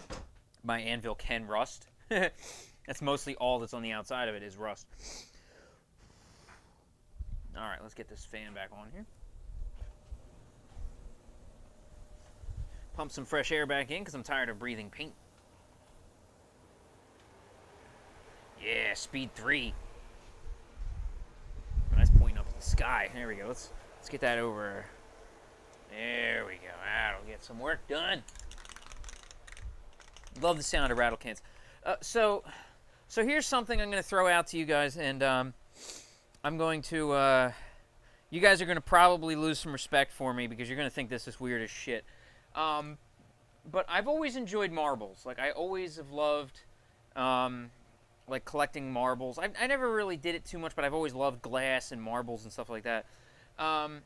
my anvil can rust. That's mostly all that's on the outside of it is rust. All right, let's get this fan back on here. Pump some fresh air back in because I'm tired of breathing paint. Yeah, speed 3. That's pointing up to the sky. There we go. Let's get that over. There we go. That'll get some work done. Love the sound of rattle cans. So here's something I'm going to throw out to you guys, and I'm going to. You guys are going to probably lose some respect for me because you're going to think this is weird as shit. But I've always enjoyed marbles. Like, I always have loved, like, collecting marbles. I never really did it too much, but I've always loved glass and marbles and stuff like that. And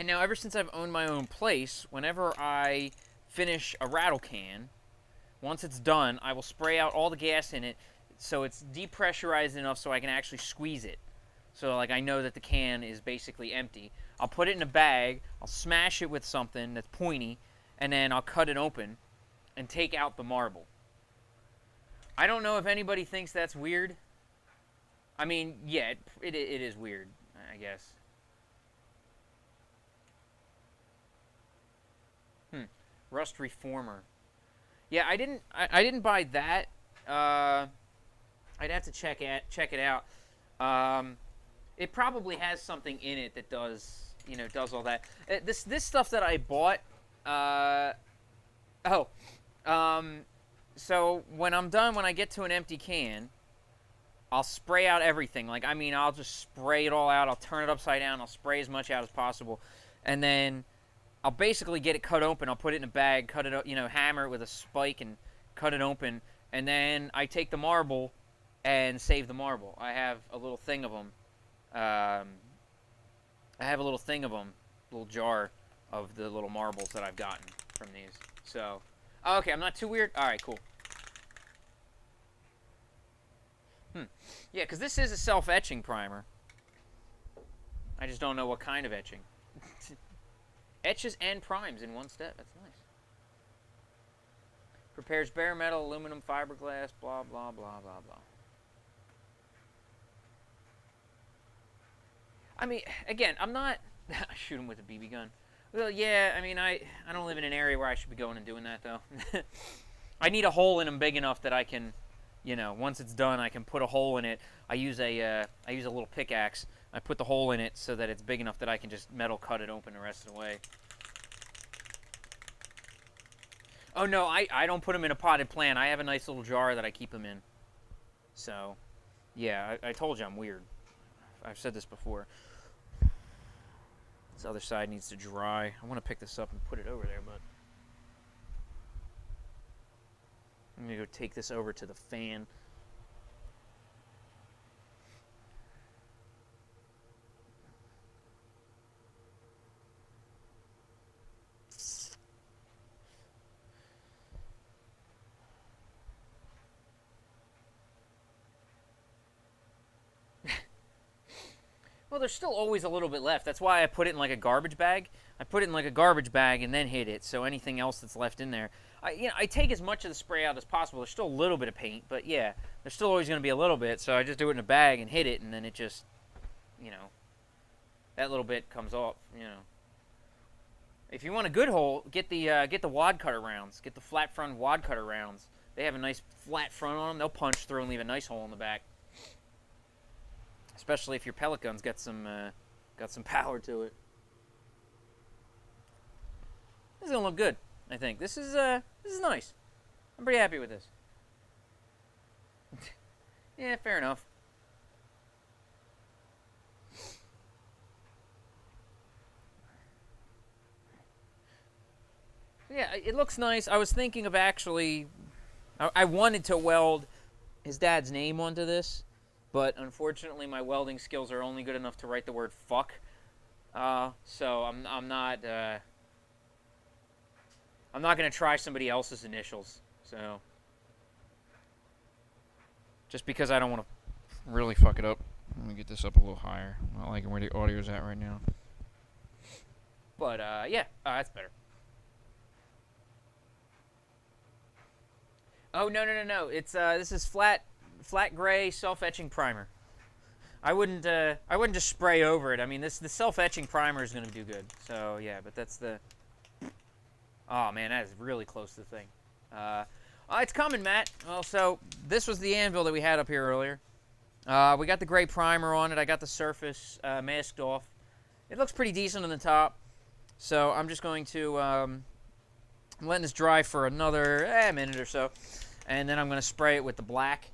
now, ever since I've owned my own place, whenever I finish a rattle can, once it's done, I will spray out all the gas in it so it's depressurized enough so I can actually squeeze it. So, like, I know that the can is basically empty. I'll put it in a bag, I'll smash it with something that's pointy, and then I'll cut it open and take out the marble. I don't know if anybody thinks that's weird. I mean, yeah, it is weird, I guess. Rust Reformer. Yeah, I didn't buy that. I'd have to check it out. It probably has something in it that does all that. This stuff that I bought. So when I'm done, when I get to an empty can, I'll spray out everything. Like, I mean, I'll just spray it all out. I'll turn it upside down. I'll spray as much out as possible, and then I'll basically get it cut open. I'll put it in a bag, cut it, hammer it with a spike and cut it open, and then I take the marble and save the marble. I have a little thing of them. Little jar of the little marbles that I've gotten from these. So, okay, I'm not too weird. All right, cool. Yeah, because this is a self-etching primer. I just don't know what kind of etching. Etches and primes in one step. That's nice. Prepares bare metal, aluminum, fiberglass, blah, blah, blah, blah, blah. I mean, again, I'm not... shoot him with a BB gun. Well, yeah, I mean, I don't live in an area where I should be going and doing that, though. I need a hole in them big enough that I can, once it's done, I can put a hole in it. I use a little pickaxe. I put the hole in it so that it's big enough that I can just metal cut it open the rest of the way. Oh, no, I don't put them in a potted plant. I have a nice little jar that I keep them in. So, yeah, I told you I'm weird. I've said this before. This other side needs to dry. I want to pick this up and put it over there, but I'm going to go take this over to the fan. Well, there's still always a little bit left. That's why I put it in like a garbage bag. I put it in like a garbage bag and then hit it, so anything else that's left in there. I take as much of the spray out as possible. There's still a little bit of paint, but yeah, there's still always going to be a little bit, so I just do it in a bag and hit it, and then it just, that little bit comes off, If you want a good hole, get the wad cutter rounds. Get the flat front wad cutter rounds. They have a nice flat front on them. They'll punch through and leave a nice hole in the back. Especially if your pellet gun's got some power to it. This is gonna look good, I think. This is nice. I'm pretty happy with this. Yeah, fair enough. Yeah, it looks nice. I was thinking of actually... I wanted to weld his dad's name onto this, but unfortunately my welding skills are only good enough to write the word fuck. So I'm not going to try somebody else's initials. So just because I don't want to really fuck it up. Let me get this up a little higher. I'm not liking where the audio's at right now. But yeah, that's better. Oh no! It's this is flat gray self-etching primer. I wouldn't just spray over it. I mean, the self-etching primer is going to do good. So yeah, but that's the. Oh man, that is really close to the thing. It's coming, Matt. Well, so this was the anvil that we had up here earlier. We got the gray primer on it. I got the surface masked off. It looks pretty decent on the top. So I'm just going to I'm letting this dry for another minute or so, and then I'm going to spray it with the black.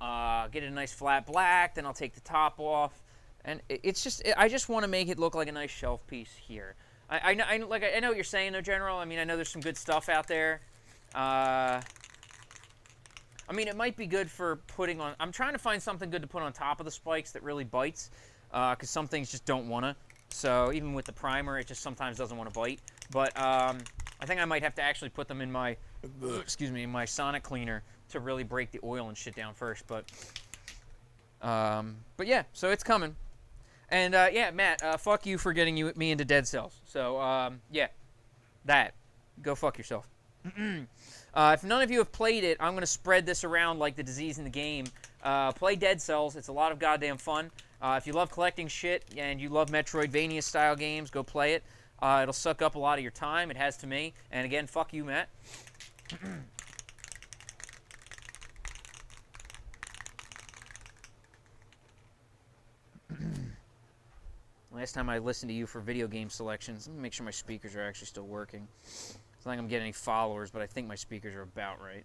Get it a nice flat black. Then I'll take the top off, and I just want to make it look like a nice shelf piece here. I know what you're saying though, General. I mean, I know there's some good stuff out there. I mean, it might be good for putting on. I'm trying to find something good to put on top of the spikes that really bites, because some things just don't want to. So even with the primer, it just sometimes doesn't want to bite. But I think I might have to actually put them in my, in my Sonic cleaner to really break the oil and shit down first. But yeah, so it's coming. And yeah, Matt, fuck you for getting me into Dead Cells. So yeah, that. Go fuck yourself. If none of you have played it, I'm going to spread this around like the disease in the game. Play Dead Cells. It's a lot of goddamn fun. If you love collecting shit and you love Metroidvania-style games, go play it. It'll suck up a lot of your time. It has to me. And again, fuck you, Matt. Last time I listened to you for video game selections, let me make sure my speakers are actually still working. It's not like I'm getting any followers, but I think my speakers are about right.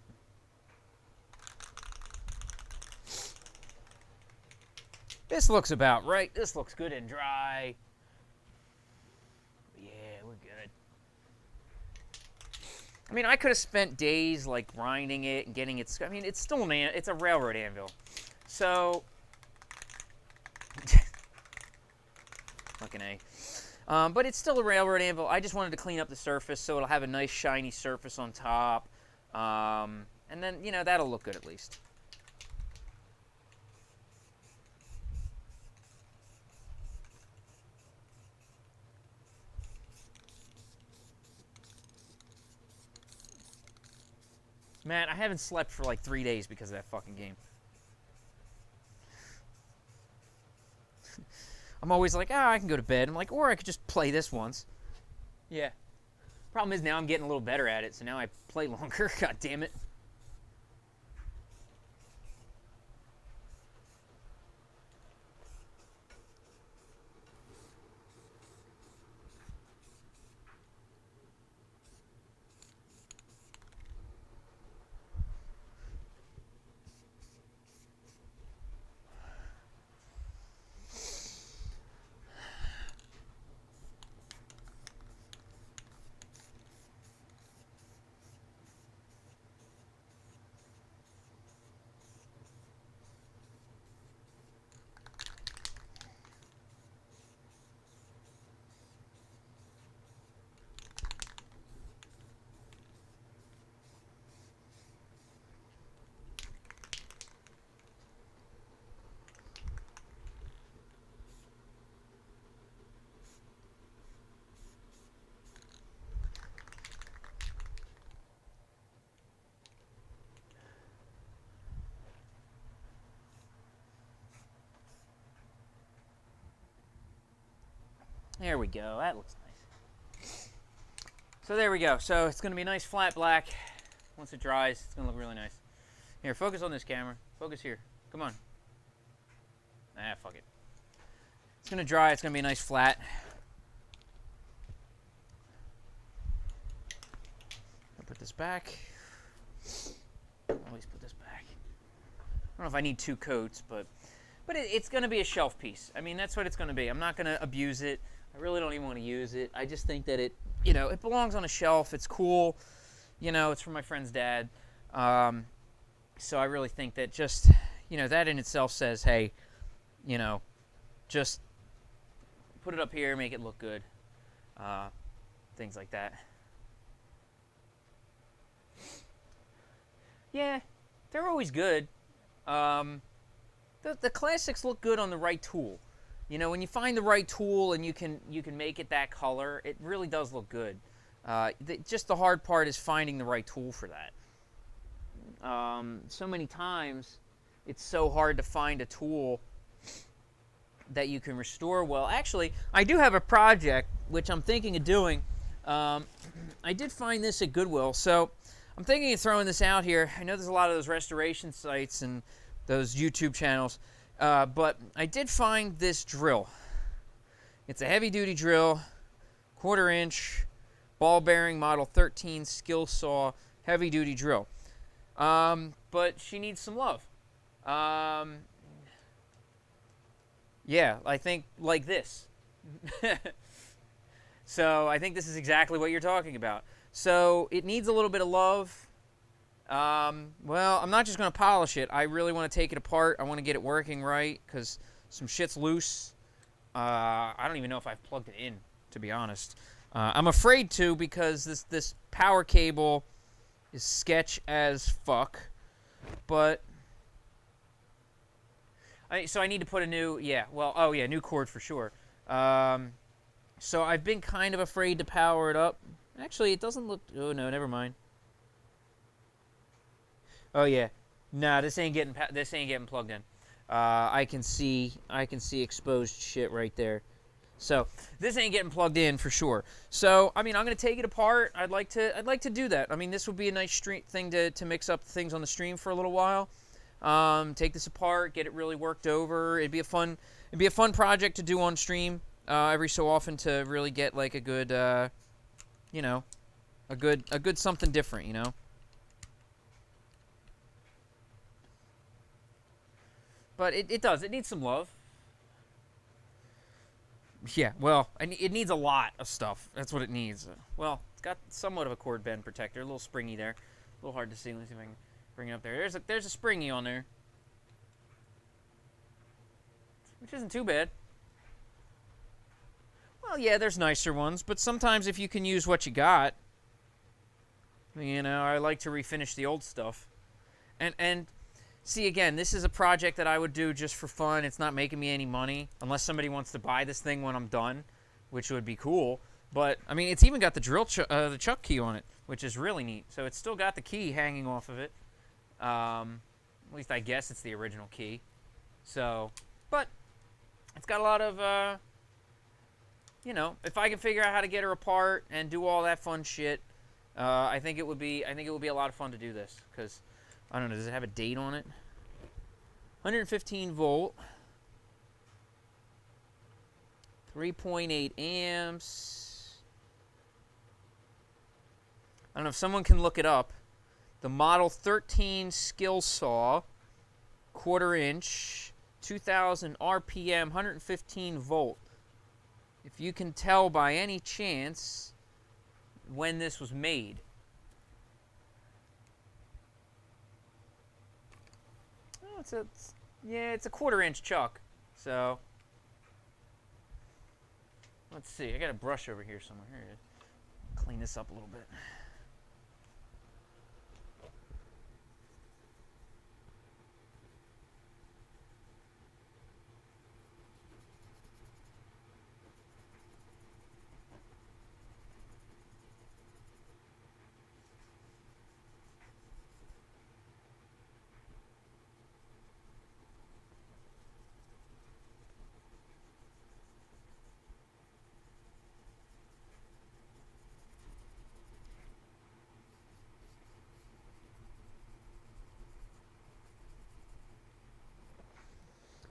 This looks about right. This looks good and dry. Yeah, we're good. I mean, I could have spent days like grinding it and getting it. I mean, it's still it's a railroad anvil, so fucking A. But it's still a railroad anvil. I just wanted to clean up the surface so it'll have a nice shiny surface on top, and then that'll look good at least. Man, I haven't slept for like 3 days because of that fucking game. I'm always like, I can go to bed. I'm like, or I could just play this once. Yeah. Problem is now I'm getting a little better at it, so now I play longer. God damn it. There we go. That looks nice. So there we go. So it's going to be a nice flat black. Once it dries, it's going to look really nice. Here, focus on this camera. Focus here. Come on. Fuck it. It's going to dry. It's going to be a nice flat. I'll put this back. Always put this back. I don't know if I need 2 coats, but it's going to be a shelf piece. I mean, that's what it's going to be. I'm not going to abuse it. I really don't even want to use it. I just think that it belongs on a shelf. It's cool. It's from my friend's dad. So I really think that just, that in itself says, hey, just put it up here, make it look good. Things like that. Yeah, they're always good. The classics look good on the right tool. You know, when you find the right tool and you can make it that color, it really does look good. Just the hard part is finding the right tool for that. So many times, it's so hard to find a tool that you can restore well. Actually, I do have a project which I'm thinking of doing. I did find this at Goodwill, so I'm thinking of throwing this out here. I know there's a lot of those restoration sites and those YouTube channels, but I did find this drill. It's a heavy-duty drill, 1/4 inch, ball bearing, model 13, skill saw, heavy-duty drill. But she needs some love. Yeah, I think like this. So I think this is exactly what you're talking about. So it needs a little bit of love. Well, I'm not just going to polish it. I really want to take it apart. I want to get it working right because some shit's loose. I don't even know if I've plugged it in, to be honest. I'm afraid to because this power cable is sketch as fuck. But so I need to put a new, new cord for sure. So I've been kind of afraid to power it up. Actually, it doesn't look, oh no, never mind. Oh yeah, nah, this ain't getting plugged in. I can see exposed shit right there. So this ain't getting plugged in for sure. So I mean, I'm gonna take it apart. I'd like to do that. I mean, this would be a nice stream thing to mix up things on the stream for a little while. Take this apart, get it really worked over. It'd be a fun project to do on stream every so often to really get like a good, a good something different, you know. But it does. It needs some love. Yeah, well, it needs a lot of stuff. That's what it needs. Well, it's got somewhat of a cord bend protector, a little springy there. A little hard to see. Let me see if I can bring it up there. There's a springy on there, which isn't too bad. Well, yeah, there's nicer ones, but sometimes if you can use what you got, you know, I like to refinish the old stuff. And see, again, this is a project that I would do just for fun. It's not making me any money, unless somebody wants to buy this thing when I'm done, which would be cool. But, I mean, it's even got the the chuck key on it, which is really neat. So it's still got the key hanging off of it. At least I guess it's the original key. So, but it's got a lot of, you know, if I can figure out how to get her apart and do all that fun shit, I think it would be a lot of fun to do this. Because, I don't know, does it have a date on it? 115 volt. 3.8 amps. I don't know if someone can look it up. The Model 13 skill saw, 1/4 inch, 2000 RPM, 115 volt. If you can tell by any chance when this was made. Oh, it's a 1/4 inch chuck. So let's see. I got a brush over here somewhere. Here it is. Clean this up a little bit.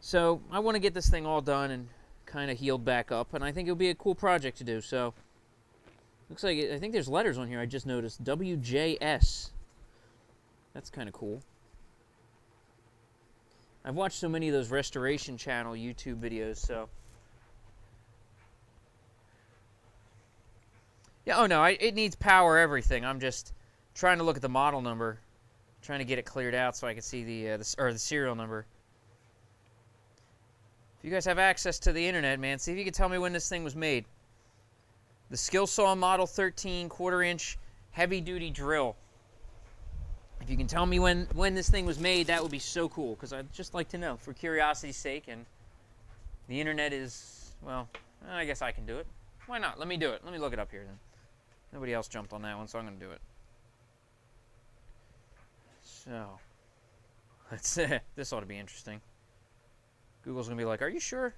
So I want to get this thing all done and kind of healed back up, and I think it'll be a cool project to do. So looks like I think there's letters on here. I just noticed WJS. That's kind of cool. I've watched so many of those restoration channel YouTube videos, so yeah. Oh no, it needs power everything. I'm just trying to look at the model number, trying to get it cleared out so I can see the serial number. If you guys have access to the internet, man, see if you can tell me when this thing was made. The skill saw Model 13 1/4 inch heavy duty drill. If you can tell me when this thing was made, that would be so cool, because I'd just like to know for curiosity's sake. And The internet is, well, I guess I can do it. Why not? Let me do it. Let me look it up here then. Nobody else jumped on that one, so I'm going to do it. So, let's see. This ought to be interesting. Google's going to be like, are you sure?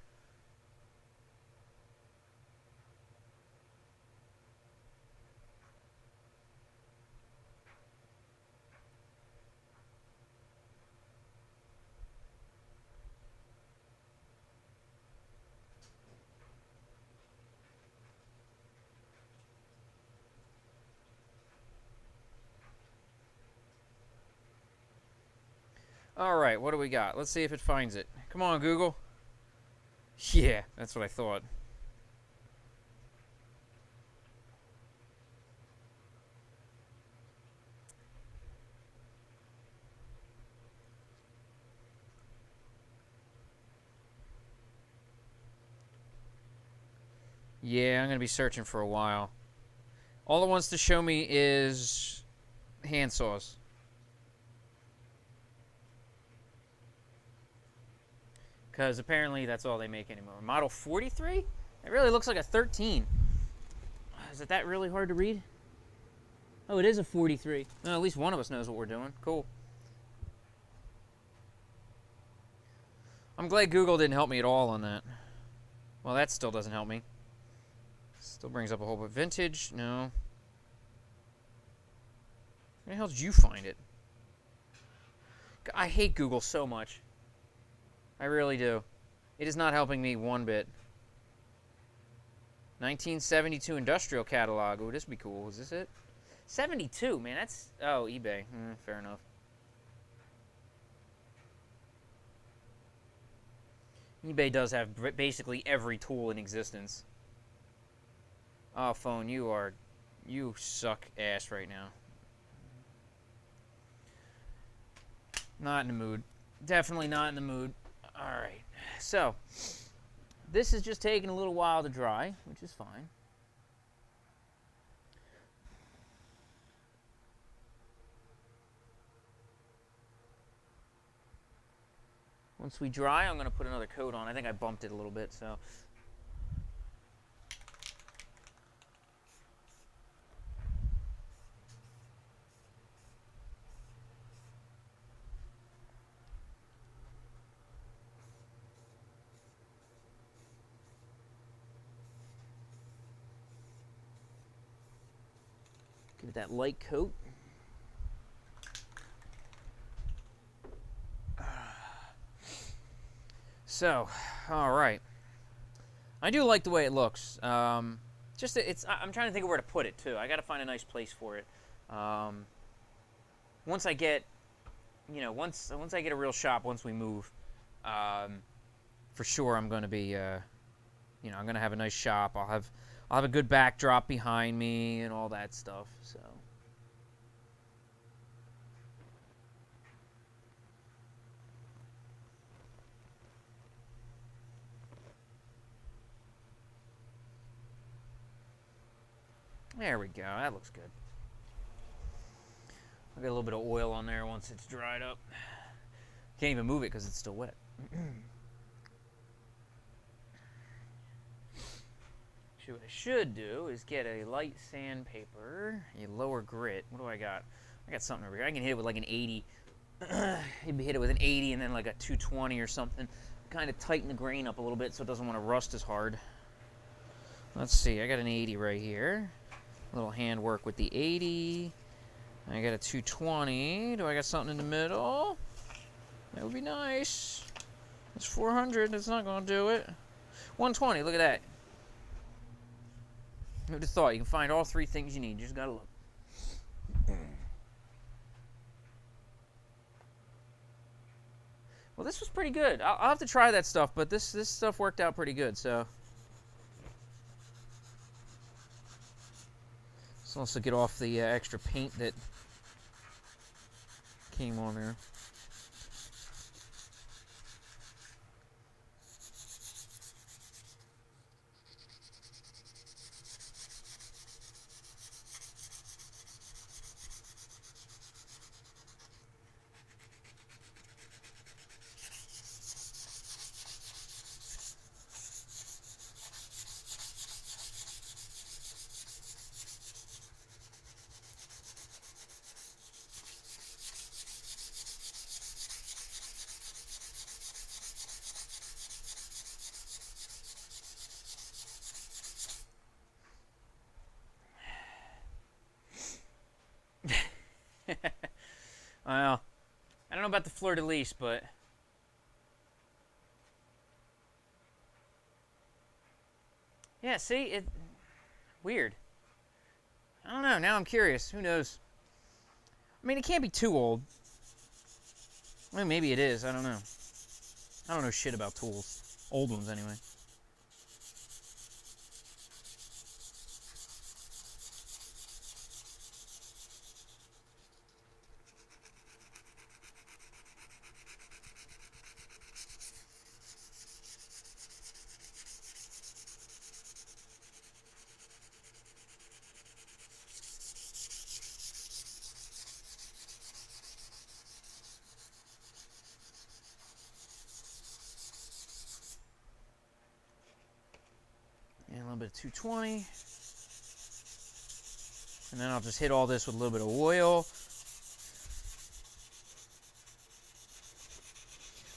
All right, what do we got? Let's see if it finds it. Come on, Google. Yeah, that's what I thought. Yeah, I'm going to be searching for a while. All it wants to show me is handsaws. Because apparently that's all they make anymore. Model 43? It really looks like a 13. Is it that really hard to read? Oh, it is a 43. Well, at least one of us knows what we're doing. Cool. I'm glad Google didn't help me at all on that. Well, that still doesn't help me. Still brings up a whole bunch. Vintage? No. Where the hell did you find it? I hate Google so much. I really do. It is not helping me one bit. 1972 industrial catalog. Oh, this would be cool. Is this it? 72, man. That's... Oh, eBay. Fair enough. eBay does have basically every tool in existence. Oh, phone, you suck ass right now. Not in the mood. Definitely not in the mood. Alright, so, this is just taking a little while to dry, which is fine. Once we dry, I'm going to put another coat on. I think I bumped it a little bit, so... Give it that light coat. So, all right. I do like the way it looks. I'm trying to think of where to put it too. I got to find a nice place for it. Once I get, once I get a real shop, once we move, for sure I'm going to be, I'm going to have a nice shop. I'll have a good backdrop behind me and all that stuff. So. There we go. That looks good. I'll get a little bit of oil on there once it's dried up. Can't even move it because it's still wet. So what I should do is get a light sandpaper, a lower grit. What do I got? I got something over here. I can hit it with like an 80. Maybe hit it with an 80 and then like a 220 or something. Kind of tighten the grain up a little bit so it doesn't want to rust as hard. Let's see. I got an 80 right here. A little hand work with the 80. I got a 220. Do I got something in the middle? That would be nice. It's 400. That's not going to do it. 120. Look at that. Who'd have thought? You can find all three things you need. You just got to look. Well, this was pretty good. I'll have to try that stuff, but this stuff worked out pretty good, so. Let's also get off the extra paint that came on there. about the fleur-de-lis, but... Yeah, see? Weird. I don't know. Now I'm curious. Who knows? I mean, it can't be too old. Well, maybe it is. I don't know. I don't know shit about tools. Old ones, anyway. And a little bit of 220. And then I'll just hit all this with a little bit of oil.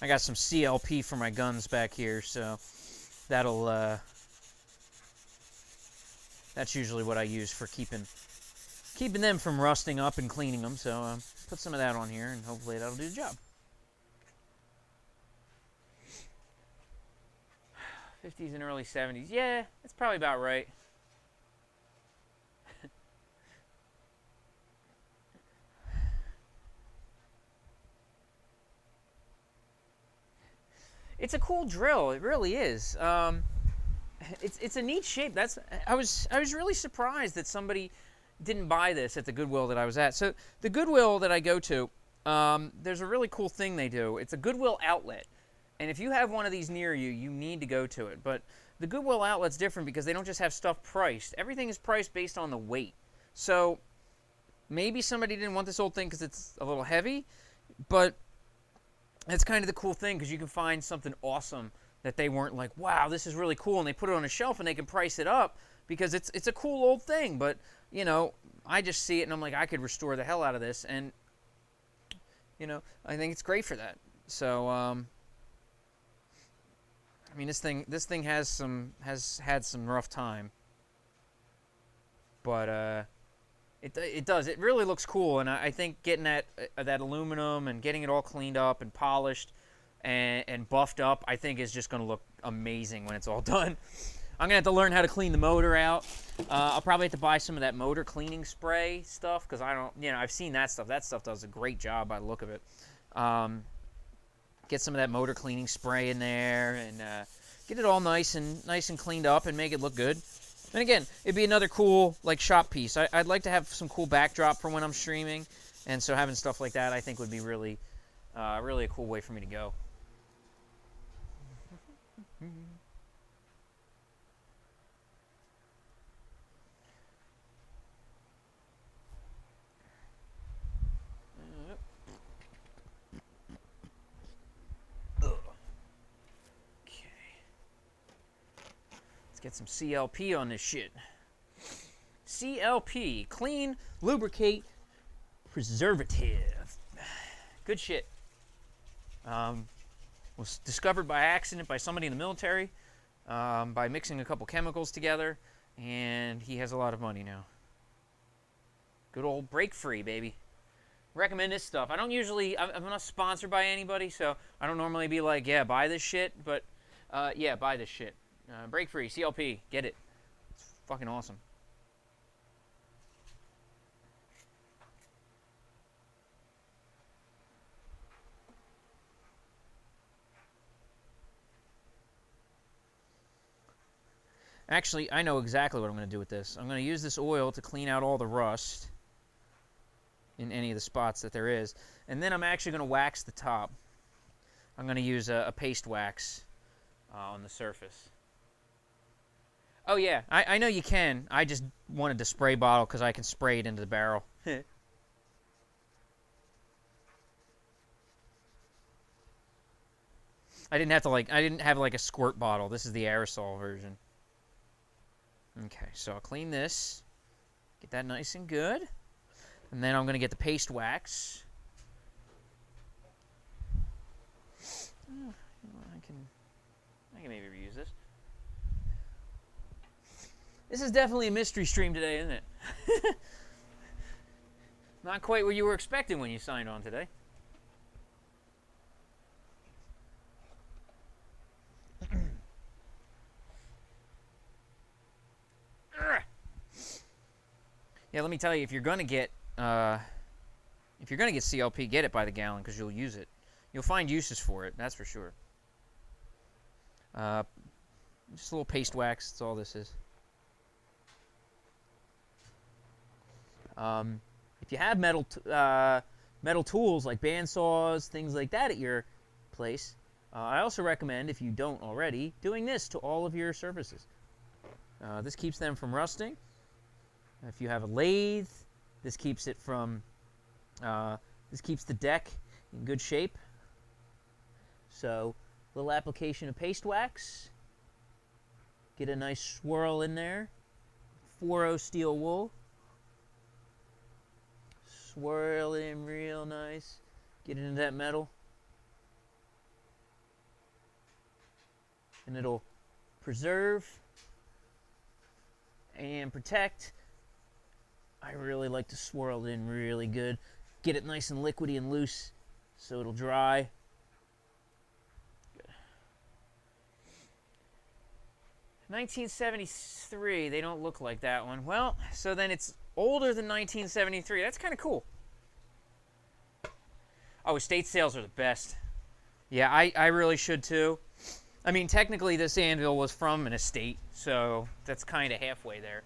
I got some CLP for my guns back here, so that'll that's usually what I use for keeping them from rusting up and cleaning them. So put some of that on here, and hopefully that'll do the job. 50s and early 70s. Yeah, that's probably about right. It's a cool drill. It really is. It's a neat shape. I was really surprised that somebody didn't buy this at the Goodwill that I was at. So the Goodwill that I go to, there's a really cool thing they do. It's a Goodwill outlet. And if you have one of these near you, you need to go to it. But the Goodwill outlet's different because they don't just have stuff priced. Everything is priced based on the weight. So maybe somebody didn't want this old thing because it's a little heavy, but it's kind of the cool thing because you can find something awesome that they weren't like, wow, this is really cool, and they put it on a shelf and they can price it up because it's a cool old thing. But, you know, I just see it and I'm like, I could restore the hell out of this, and, you know, I think it's great for that. So, I mean, this thing has had some rough time, but it does. It really looks cool, and I think getting that aluminum and getting it all cleaned up and polished and buffed up, I think is just going to look amazing when it's all done. I'm gonna have to learn how to clean the motor out. I'll probably have to buy some of that motor cleaning spray stuff because I don't, you know, I've seen that stuff. That stuff does a great job by the look of it. Get some of that motor cleaning spray in there and get it all nice and cleaned up and make it look good. And again, it'd be another cool like shop piece. I'd like to have some cool backdrop for when I'm streaming, and so having stuff like that I think would be really a cool way for me to go. Let's get some CLP on this shit. CLP, Clean Lubricate Preservative. Good shit. Was discovered by accident by somebody in the military by mixing a couple chemicals together, and he has a lot of money now. Good old Break Free, baby. Recommend this stuff. I'm not sponsored by anybody, so I don't normally be like, yeah, buy this shit, but yeah, buy this shit. Break Free, CLP, get it. It's fucking awesome. Actually, I know exactly what I'm going to do with this. I'm going to use this oil to clean out all the rust in any of the spots that there is. And then I'm actually going to wax the top. I'm going to use a paste wax on the surface. Oh yeah, I know you can. I just wanted the spray bottle because I can spray it into the barrel. I didn't have like a squirt bottle. This is the aerosol version. Okay, so I'll clean this, get that nice and good, and then I'm going to get the paste wax. I can maybe reuse this. This is definitely a mystery stream today, isn't it? Not quite what you were expecting when you signed on today. Yeah, let me tell you, if you're gonna get CLP, get it by the gallon because you'll use it. You'll find uses for it, that's for sure. Just a little paste wax. That's all this is. If you have metal tools like bandsaws, things like that at your place, I also recommend, if you don't already, doing this to all of your surfaces. This keeps them from rusting. If you have a lathe, this keeps it from. This keeps the deck in good shape. So, little application of paste wax. Get a nice swirl in there. 4-0 steel wool. Swirl it in real nice. Get it into that metal. And it'll preserve and protect. I really like to swirl it in really good. Get it nice and liquidy and loose so it'll dry. Good. 1973, they don't look like that one. Well, so then it's older than 1973. That's kind of cool. Oh, estate sales are the best. Yeah, I really should too. I mean, technically this anvil was from an estate, so that's kind of halfway there.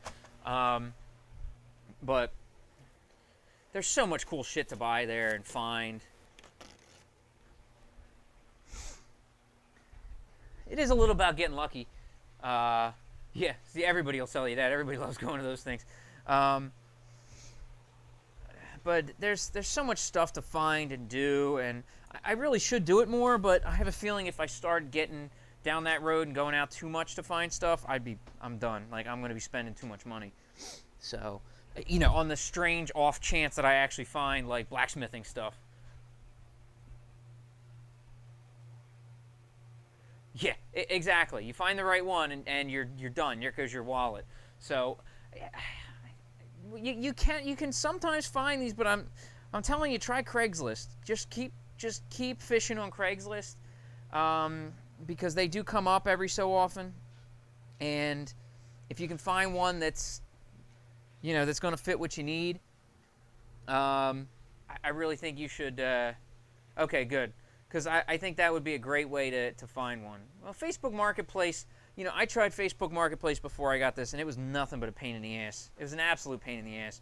But there's so much cool shit to buy there and find. It is a little about getting lucky. Yeah, see, everybody will tell you that. Everybody loves going to those things. But there's so much stuff to find and do, and I really should do it more, but I have a feeling if I start getting down that road and going out too much to find stuff, I'm done. Like, I'm going to be spending too much money. So, you know, on the strange off chance that I actually find, like, blacksmithing stuff. Yeah, exactly. You find the right one, and you're done. Here goes your wallet. So, you can sometimes find these, but I'm telling you, try Craigslist. Just keep fishing on Craigslist, because they do come up every so often, and if you can find one that's, you know, that's going to fit what you need, I really think you should. Okay, good. Because I think that would be a great way to find one. Well, Facebook Marketplace, you know, I tried Facebook Marketplace before I got this, and it was nothing but a pain in the ass. It was an absolute pain in the ass.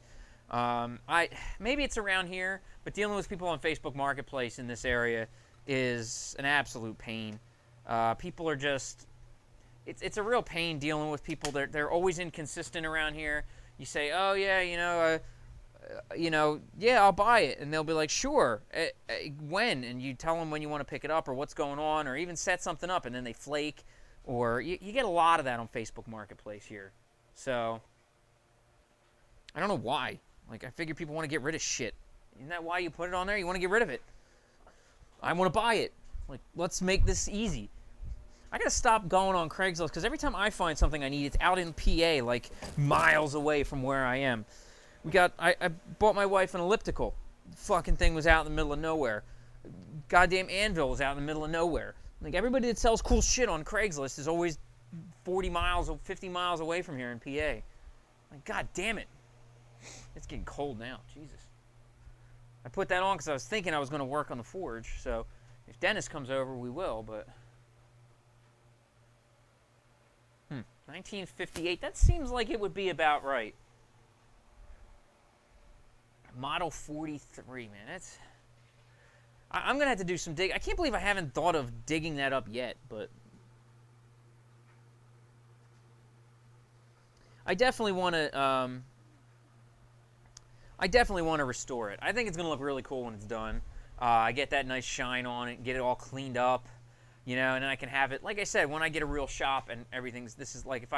Maybe it's around here, but dealing with people on Facebook Marketplace in this area is an absolute pain. People are just, it's a real pain dealing with people. They're always inconsistent around here. You say, oh yeah, yeah, I'll buy it. And they'll be like, sure, when? And you tell them when you want to pick it up or what's going on, or even set something up, and then they flake. Or you get a lot of that on Facebook Marketplace here. So, I don't know why. Like, I figure people want to get rid of shit. Isn't that why you put it on there? You want to get rid of it. I want to buy it. Like, let's make this easy. I got to stop going on Craigslist, because every time I find something I need, it's out in PA, like miles away from where I am. I bought my wife an elliptical. The fucking thing was out in the middle of nowhere. Goddamn anvil was out in the middle of nowhere. Like, everybody that sells cool shit on Craigslist is always 40 miles or 50 miles away from here in PA. Like, god damn it. It's getting cold now. Jesus. I put that on because I was thinking I was going to work on the forge. So, if Dennis comes over, we will, but... 1958. That seems like it would be about right. Model 43, man. That's... I'm going to have to do some dig. I can't believe I haven't thought of digging that up yet, but... I definitely want to restore it. I think it's going to look really cool when it's done. I get that nice shine on it, get it all cleaned up, you know, and then I can have it, like I said, when I get a real shop and everything's, this is like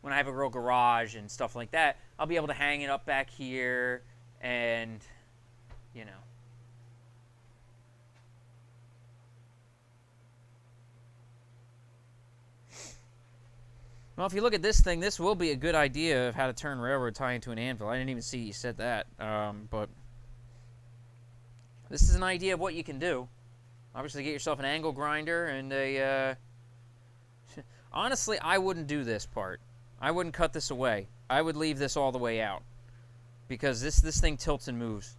when I have a real garage and stuff like that, I'll be able to hang it up back here and, you know. Well, if you look at this thing, this will be a good idea of how to turn railroad tie into an anvil. I didn't even see you said that, but this is an idea of what you can do. Obviously, get yourself an angle grinder and a... Honestly, I wouldn't do this part. I wouldn't cut this away. I would leave this all the way out because this thing tilts and moves.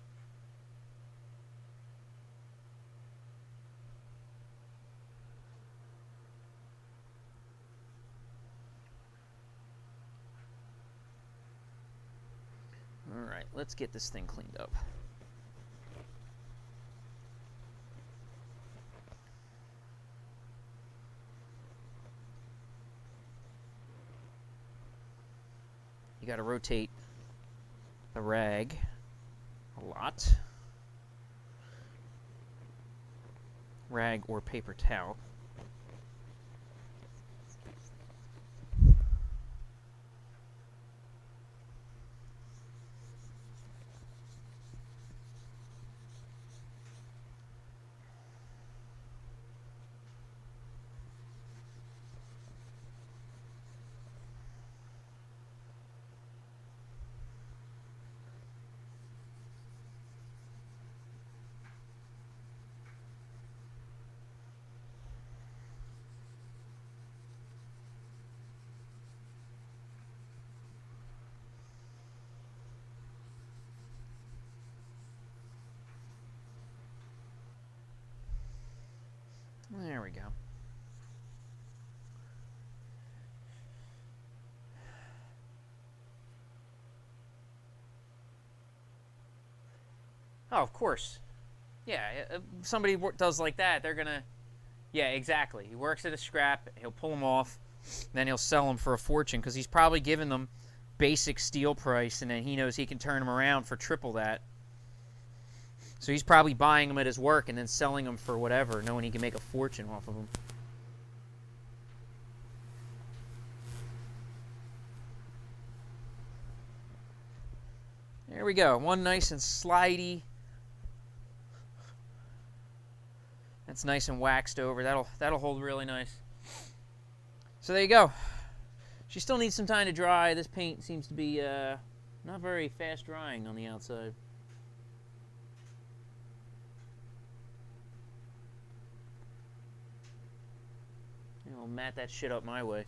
All right, let's get this thing cleaned up. You got to rotate the rag a lot. Rag or paper towel. There we go. Oh, of course. Yeah, if somebody does like that, they're gonna... Yeah, exactly. He works at a scrap, he'll pull them off, then he'll sell them for a fortune, because he's probably giving them basic steel price, and then he knows he can turn them around for triple that. So he's probably buying them at his work and then selling them for whatever, knowing he can make a fortune off of them. There we go. One nice and slidey. That's nice and waxed over. That'll hold really nice. So there you go. She still needs some time to dry. This paint seems to be not very fast drying on the outside. I'll mat that shit up my way.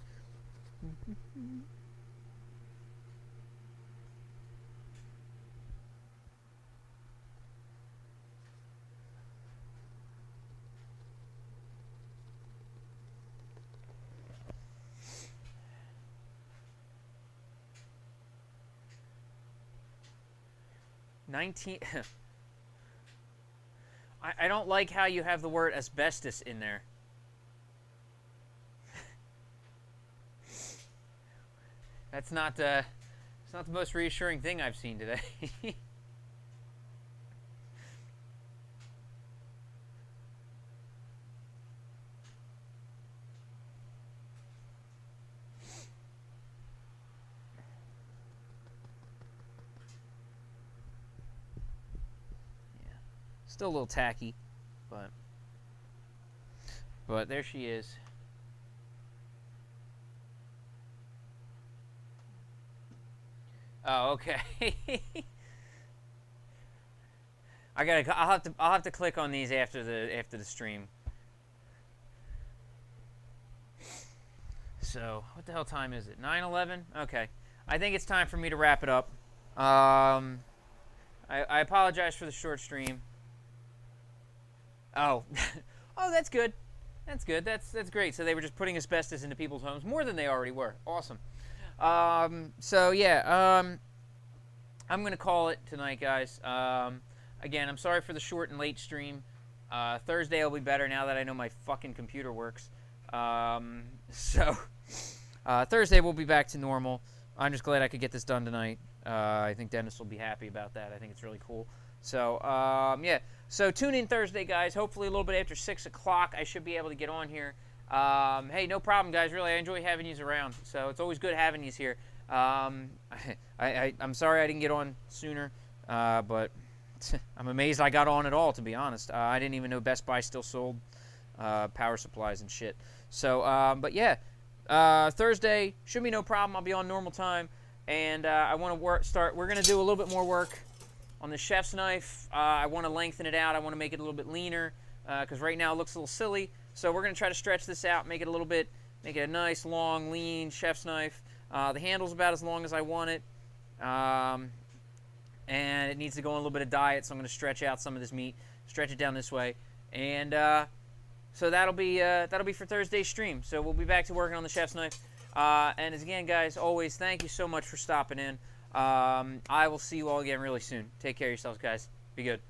I don't like how you have the word asbestos in there. That's not it's not the most reassuring thing I've seen today. Still a little tacky, but there she is. Oh, okay. I'll have to click on these after the stream. So, what the hell time is it? 9:11? Okay. I think it's time for me to wrap it up. I apologize for the short stream. Oh, oh, that's good. That's good. That's great. So they were just putting asbestos into people's homes more than they already were. Awesome. So yeah, I'm gonna call it tonight, guys. Again, I'm sorry for the short and late stream. Thursday will be better now that I know my fucking computer works. So Thursday we'll be back to normal. I'm just glad I could get this done tonight. I think Dennis will be happy about that. I think it's really cool. So, yeah. So, tune in Thursday, guys. Hopefully a little bit after 6 o'clock, I should be able to get on here. Hey, no problem, guys. Really, I enjoy having you around. So, it's always good having you here. I'm sorry I didn't get on sooner, but I'm amazed I got on at all, to be honest. I didn't even know Best Buy still sold power supplies and shit. So, but yeah. Thursday should be no problem. I'll be on normal time. And I want to we're going to do a little bit more work on the chef's knife. I want to lengthen it out. I want to make it a little bit leaner because right now it looks a little silly. So we're going to try to stretch this out, make it a nice, long, lean chef's knife. The handle's about as long as I want it. and it needs to go on a little bit of diet, so I'm going to stretch out some of this meat, stretch it down this way, and so that'll be for Thursday's stream. So we'll be back to working on the chef's knife. And as again, guys, always thank you so much for stopping in. I will see you all again really soon. Take care of yourselves, guys. Be good.